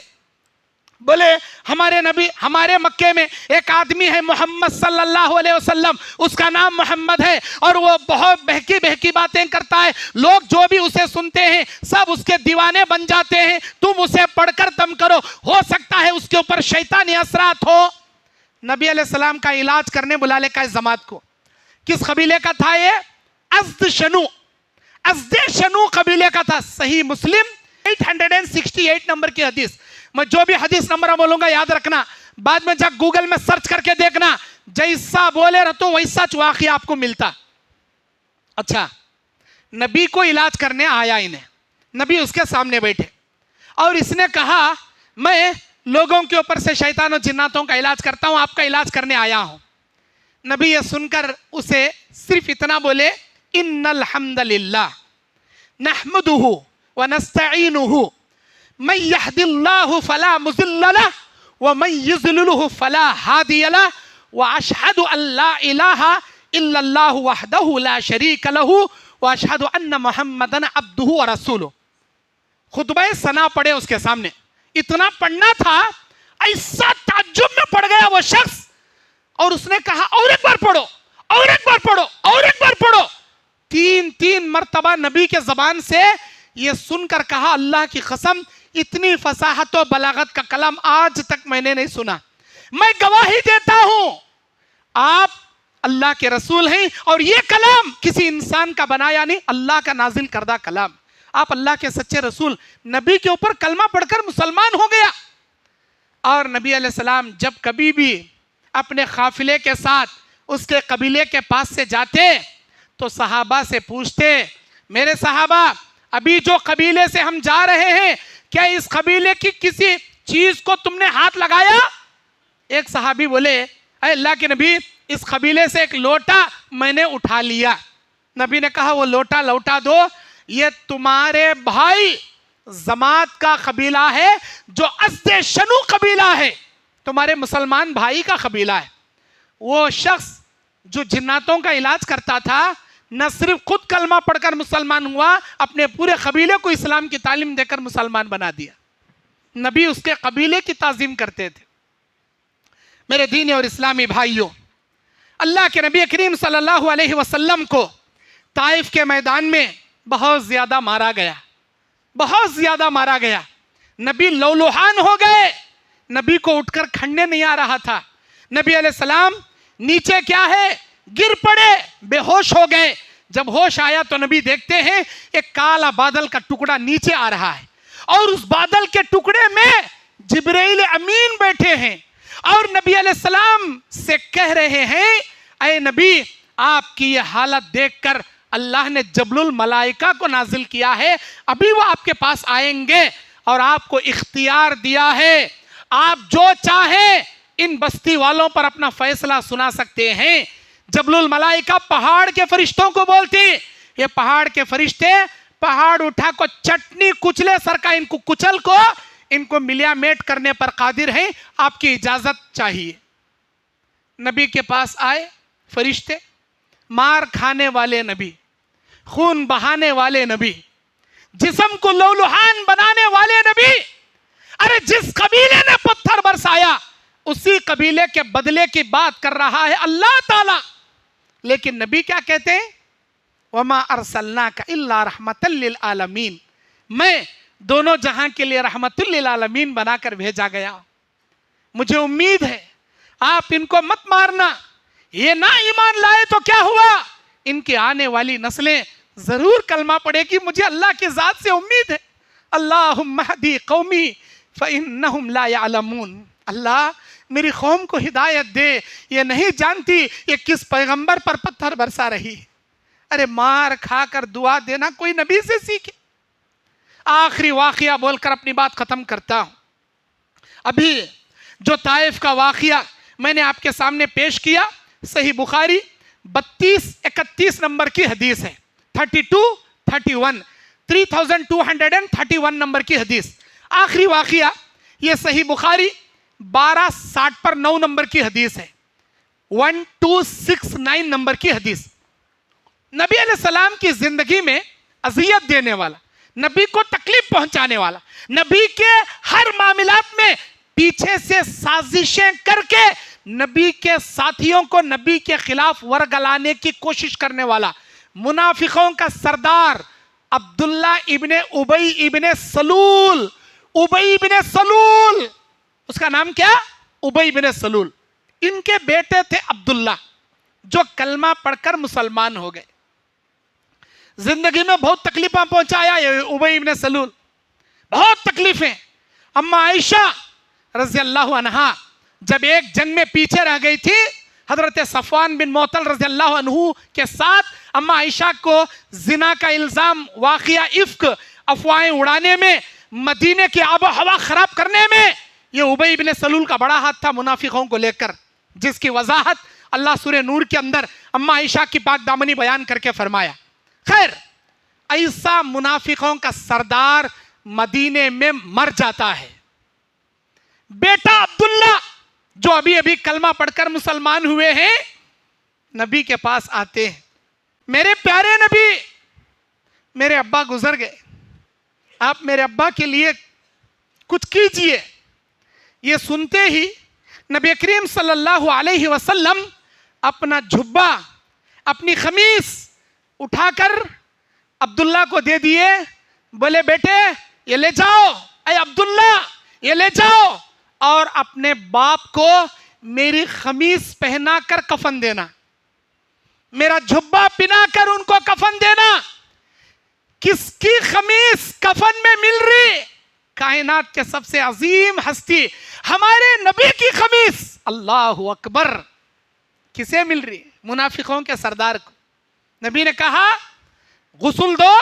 بولے ہمارے نبی ہمارے مکے میں ایک آدمی ہے محمد صلی اللہ علیہ وسلم, اس کا نام محمد ہے, اور وہ بہت بہکی بہکی باتیں کرتا ہے, لوگ جو بھی اسے سنتے ہیں سب اس کے دیوانے بن جاتے ہیں, تم اسے پڑھ کر دم کرو, ہو سکتا ہے اس کے اوپر شیطانی اثرات ہو. نبی علیہ السلام کا علاج کرنے بلا لے کا اس جماعت کو. کس قبیلے کا تھا یہ؟ ازد شنو, ازد شنو قبیلے کا تھا. صحیح مسلم 868 نمبر کی حدیث. میں جو بھی حدیث نمبر بولوں گا یاد رکھنا, بعد میں جا گوگل میں سرچ کر کے دیکھنا, جیسا بولے رہتا ہوں ویسا واقعہ آپ کو ملتا. اچھا نبی کو علاج کرنے آیا انہیں, نبی اس کے سامنے بیٹھے, اور اس نے کہا میں لوگوں کے اوپر سے شیطان و جناتوں کا علاج کرتا ہوں, آپ کا علاج کرنے آیا ہوں. نبی یہ سن کر اسے صرف اتنا بولے, ان الحمد للہ نحمدہ ونستعینہ من يهد الله فلا مضل له ومن يضلله فلا هادي له واشهد ان لا اله الا الله وحده لا شريك له واشهد ان محمدا عبده ورسوله. خطبہ ثنا پڑھے اس کے سامنے, اتنا پڑھنا تھا ایسا تعجب میں پڑ گیا وہ شخص, اور اس نے کہا اور ایک بار پڑھو, اور ایک بار پڑھو, اور ایک بار پڑھو. 3 مرتبہ نبی کے زبان سے یہ سن کر کہا اللہ کی قسم اتنی فصاحت و بلاغت کا کلام آج تک میں نے نہیں سنا. میں گواہی دیتا ہوں آپ اللہ کے رسول ہیں, اور یہ کلام کسی انسان کا بنایا نہیں, اللہ کا نازل کردہ کلام. آپ اللہ کے سچے رسول. نبی کے اوپر کلمہ پڑھ کر مسلمان ہو گیا. اور نبی علیہ السلام جب کبھی بھی اپنے قافلے کے ساتھ اس کے قبیلے کے پاس سے جاتے تو صحابہ سے پوچھتے, میرے صحابہ ابھی جو قبیلے سے ہم جا رہے ہیں کیا اس قبیلے کی کسی چیز کو تم نے ہاتھ لگایا؟ ایک صحابی بولے اے اللہ کے نبی اس قبیلے سے ایک لوٹا میں نے اٹھا لیا. نبی نے کہا وہ لوٹا لوٹا دو, یہ تمہارے بھائی زماد کا قبیلہ ہے جو ازد شنو قبیلہ ہے, تمہارے مسلمان بھائی کا قبیلہ ہے. وہ شخص جو جناتوں کا علاج کرتا تھا نہ صرف خود کلمہ پڑھ کر مسلمان ہوا، اپنے پورے قبیلے کو اسلام کی تعلیم دے کر مسلمان بنا دیا. نبی اس کے قبیلے کی تعظیم کرتے تھے. میرے دینی اور اسلامی بھائیوں، اللہ کے نبی کریم صلی اللہ علیہ وسلم کو طائف کے میدان میں بہت زیادہ مارا گیا، بہت زیادہ مارا گیا. نبی لولوہان ہو گئے، نبی کو اٹھ کر کھڑنے نہیں آ رہا تھا. نبی علیہ السلام نیچے کیا ہے گر پڑے، بے ہوش ہو گئے. جب ہوش آیا تو نبی دیکھتے ہیں ایک کالا بادل کا ٹکڑا نیچے آ رہا ہے، اور اس بادل کے ٹکڑے میں جبرائیل امین بیٹھے ہیں اور نبی علیہ السلام سے کہہ رہے ہیں اے نبی، آپ کی یہ حالت دیکھ کر اللہ نے جبل الملائکہ کو نازل کیا ہے، ابھی وہ آپ کے پاس آئیں گے اور آپ کو اختیار دیا ہے، آپ جو چاہیں ان بستی والوں پر اپنا فیصلہ سنا سکتے ہیں. جبل الملائکہ پہاڑ کے فرشتوں کو بولتی، یہ پہاڑ کے فرشتے پہاڑ اٹھا کو چٹنی کچلے سر کا ان کو کچل کو ان کو ملیا میٹ کرنے پر قادر ہیں، آپ کی اجازت چاہیے. نبی کے پاس آئے فرشتے، مار کھانے والے نبی، خون بہانے والے نبی، جسم کو لولوہان بنانے والے نبی. ارے جس قبیلے نے پتھر برسایا اسی قبیلے کے بدلے کی بات کر رہا ہے اللہ تعالی. لیکن نبی کیا کہتے ہیں؟ وَمَا أَرْسَلْنَاكَ إِلَّا رَحْمَةً لِلْعَالَمِينَ، میں دونوں جہاں کے لیے رحمت للعالمین بنا کر بھیجا گیا. مجھے امید ہے آپ ان کو مت مارنا، یہ نہ ایمان لائے تو کیا ہوا، ان کی آنے والی نسلیں ضرور کلمہ پڑھے گی، مجھے اللہ کی ذات سے امید ہے. اللہم اہدی قومی فإنہم لا يعلمون، اللہ میری قوم کو ہدایت دے، یہ نہیں جانتی یہ کس پیغمبر پر پتھر برسا رہی. ارے مار کھا کر دعا دینا کوئی نبی سے سیکھے. آخری واقعہ بول کر اپنی بات ختم کرتا ہوں. ابھی جو طائف کا واقعہ میں نے آپ کے سامنے پیش کیا، صحیح بخاری 32-31 نمبر کی حدیث ہے، 3231 نمبر کی حدیث. آخری واقعہ یہ صحیح بخاری 1260 نمبر کی حدیث ہے، 1269 نمبر کی حدیث. نبی علیہ السلام کی زندگی میں اذیت دینے والا، نبی کو تکلیف پہنچانے والا، نبی کے ہر معاملات میں پیچھے سے سازشیں کر کے نبی کے ساتھیوں کو نبی کے خلاف ورگلانے کی کوشش کرنے والا منافقوں کا سردار عبداللہ ابن ابی ابن سلول. ابی ابن سلول، اس کا نام کیا؟ ابی ابن سلول. ان کے بیٹے تھے عبداللہ جو کلمہ پڑھ کر مسلمان ہو گئے. زندگی میں بہت تکلیفیں پہنچایا یہ ابی ابن سلول، بہت تکلیفیں. اما عائشہ رضی اللہ عنہا جب ایک جنگ میں پیچھے رہ گئی تھی حضرت صفوان بن معطل رضی اللہ عنہ کے ساتھ، اما عائشہ کو زنا کا الزام، واقعہ افک، افواہیں اڑانے میں، مدینے کی آب و ہوا خراب کرنے میں یہ ابی ابن سلول کا بڑا ہاتھ تھا منافقوں کو لے کر، جس کی وضاحت اللہ سورہ نور کے اندر اما عائشہ کی پاک دامنی بیان کر کے فرمایا. خیر، ایسا منافقوں کا سردار مدینے میں مر جاتا ہے. بیٹا عبداللہ جو ابھی ابھی کلمہ پڑھ کر مسلمان ہوئے ہیں نبی کے پاس آتے ہیں. میرے پیارے نبی، میرے ابا گزر گئے، آپ میرے ابا کے لیے کچھ کیجئے. یہ سنتے ہی نبی کریم صلی اللہ علیہ وسلم اپنا جھبا، اپنی خمیس اٹھا کر عبداللہ کو دے دیے. بولے بیٹے یہ لے جاؤ، اے عبداللہ یہ لے جاؤ اور اپنے باپ کو میری خمیس پہنا کر کفن دینا، میرا جھبا پہنا کر ان کو کفن دینا. کس کی خمیس کفن میں مل رہی؟ کائنات کے سب سے عظیم ہستی ہمارے نبی کی خمیس. اللہ اکبر. کسے مل رہی؟ منافقوں کے سردار کو. نبی نے کہا غسل دو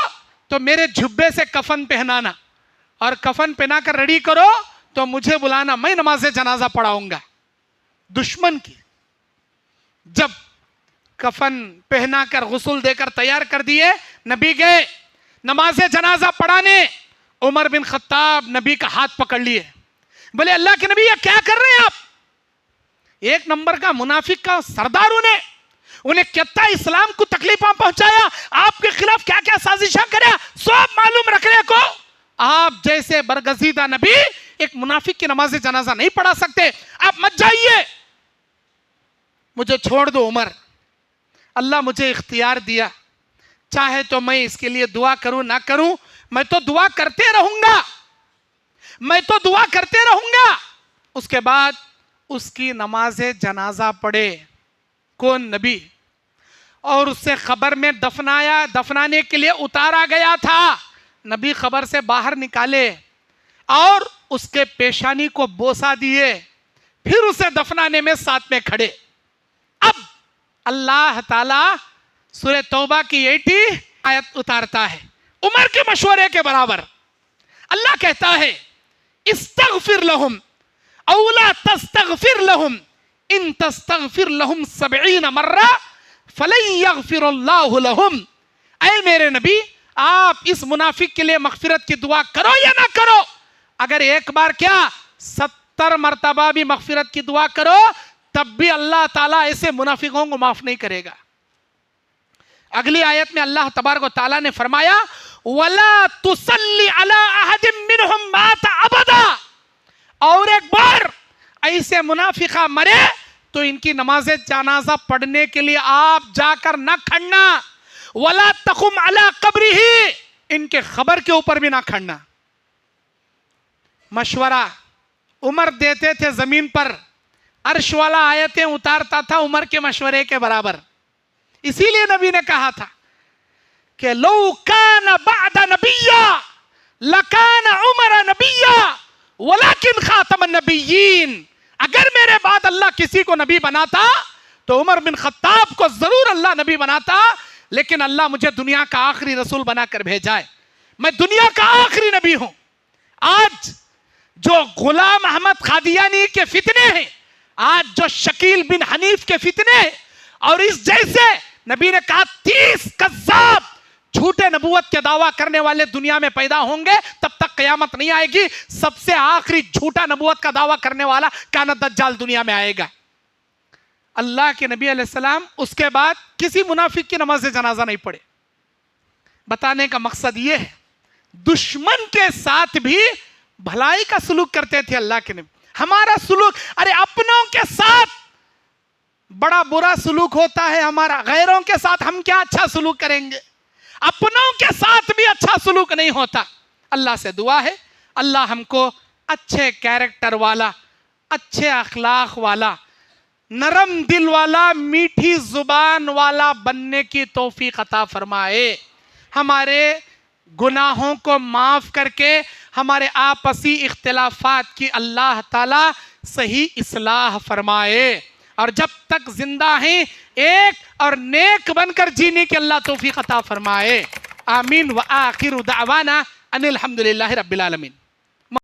تو میرے جھبے سے کفن پہنانا، اور کفن پہنا کر ریڈی کرو تو مجھے بلانا، میں نماز جنازہ پڑھاؤں گا. دشمن کی جب کفن پہنا کر غسل دے کر تیار کر دیے، نبی گئے نماز جنازہ پڑھانے. عمر بن خطاب نبی کا ہاتھ پکڑ لیے، بولے اللہ کے نبی یہ کیا کر رہے ہیں آپ؟ ایک نمبر کا منافق کا سردار انہیں کہتا اسلام کو تکلیفاں پہنچایا، آپ کے خلاف کیا کیا سازشاں کریا، سب معلوم رکھنے کو آپ جیسے برگزیدہ نبی ایک منافق کی نماز جنازہ نہیں پڑھا سکتے، آپ مت جائیے، مجھے چھوڑ دو عمر، اللہ مجھے اختیار دیا، چاہے تو میں اس کے لیے دعا کروں نہ کروں، میں تو دعا کرتے رہوں گا، میں تو دعا کرتے رہوں گا۔ اس کے بعد اس کی نماز جنازہ پڑھے کون؟ نبی، اور اس سے قبر میں دفنانے کے لیے اتارا گیا تھا، نبی قبر سے باہر نکالے اور اس کے پیشانی کو بوسہ دیے، پھر اسے دفنانے میں ساتھ میں کھڑے۔ اب اللہ تعالی سورہ توبہ کی 80 آیت اتارتا ہے عمر کے مشورے کے برابر، اللہ کہتا ہے استغفر لہم او لا تستغفر لہم ان تستغفر لہم 70 مرہ فلن یغفر اللہ لہم۔ اے میرے نبی، آپ اس منافق کے لیے مغفرت کی دعا کرو یا نہ کرو، اگر ایک بار کیا 70 مرتبہ بھی مغفرت کی دعا کرو تب بھی اللہ تعالیٰ ایسے منافقوں کو معاف نہیں کرے گا۔ اگلی آیت میں اللہ تبارک و تعالیٰ نے فرمایا وَلَا تُصَلِّ عَلَىٰ أَحَدٍ مِّنْهُمْ مَاتَ أَبَدًا، اور ایک بار ایسے منافقہ مرے تو ان کی نماز جنازہ پڑھنے کے لیے آپ جا کر نہ کھڑنا، وَلَا تَقُمْ عَلَىٰ قَبْرِهِ، ان کے قبر کے اوپر بھی نہ کھڑنا۔ مشورہ عمر دیتے تھے زمین پر، عرش والا آیتیں اتارتا تھا عمر کے مشورے کے برابر، اسی لیے نبی نے کہا تھا کہ لو کان بعد نبیا لکان عمر نبیا ولکن خاتم النبیین، اگر میرے بعد اللہ کسی کو نبی بناتا تو عمر بن خطاب کو ضرور اللہ نبی بناتا، لیکن اللہ مجھے دنیا کا آخری رسول بنا کر بھیجا ہے، میں دنیا کا آخری نبی ہوں۔ آج جو غلام احمد قادیانی کے فتنے ہیں، آج جو شکیل بن حنیف کے فتنے ہیں، اور اس جیسے نبی نے کہا 30 کذاب جھوٹے نبوت کے دعویٰ کرنے والے دنیا میں پیدا ہوں گے، تب تک قیامت نہیں آئے گی، سب سے آخری جھوٹا نبوت کا دعویٰ کرنے والا کانت دجال دنیا میں آئے گا۔ اللہ کے نبی علیہ السلام اس کے بعد کسی منافق کی نماز جنازہ نہیں پڑھے۔ بتانے کا مقصد یہ ہے دشمن کے ساتھ بھی بھلائی کا سلوک کرتے تھے اللہ کے نبی۔ ہمارا سلوک، ارے اپنوں کے ساتھ بڑا برا سلوک ہوتا ہے ہمارا، غیروں کے ساتھ ہم کیا اچھا سلوک کریں گے، اپنوں کے ساتھ بھی اچھا سلوک نہیں ہوتا۔ اللہ سے دعا ہے اللہ ہم کو اچھے کیریکٹر والا، اچھے اخلاق والا، نرم دل والا، میٹھی زبان والا بننے کی توفیق عطا فرمائے، ہمارے گناہوں کو معاف کر کے ہمارے آپسی اختلافات کی اللہ تعالیٰ صحیح اصلاح فرمائے، اور جب تک زندہ ہیں ایک اور نیک بن کر جینے کی اللہ توفیق عطا فرمائے۔ آمین وآخر دعوانا ان الحمدللہ رب العالمین۔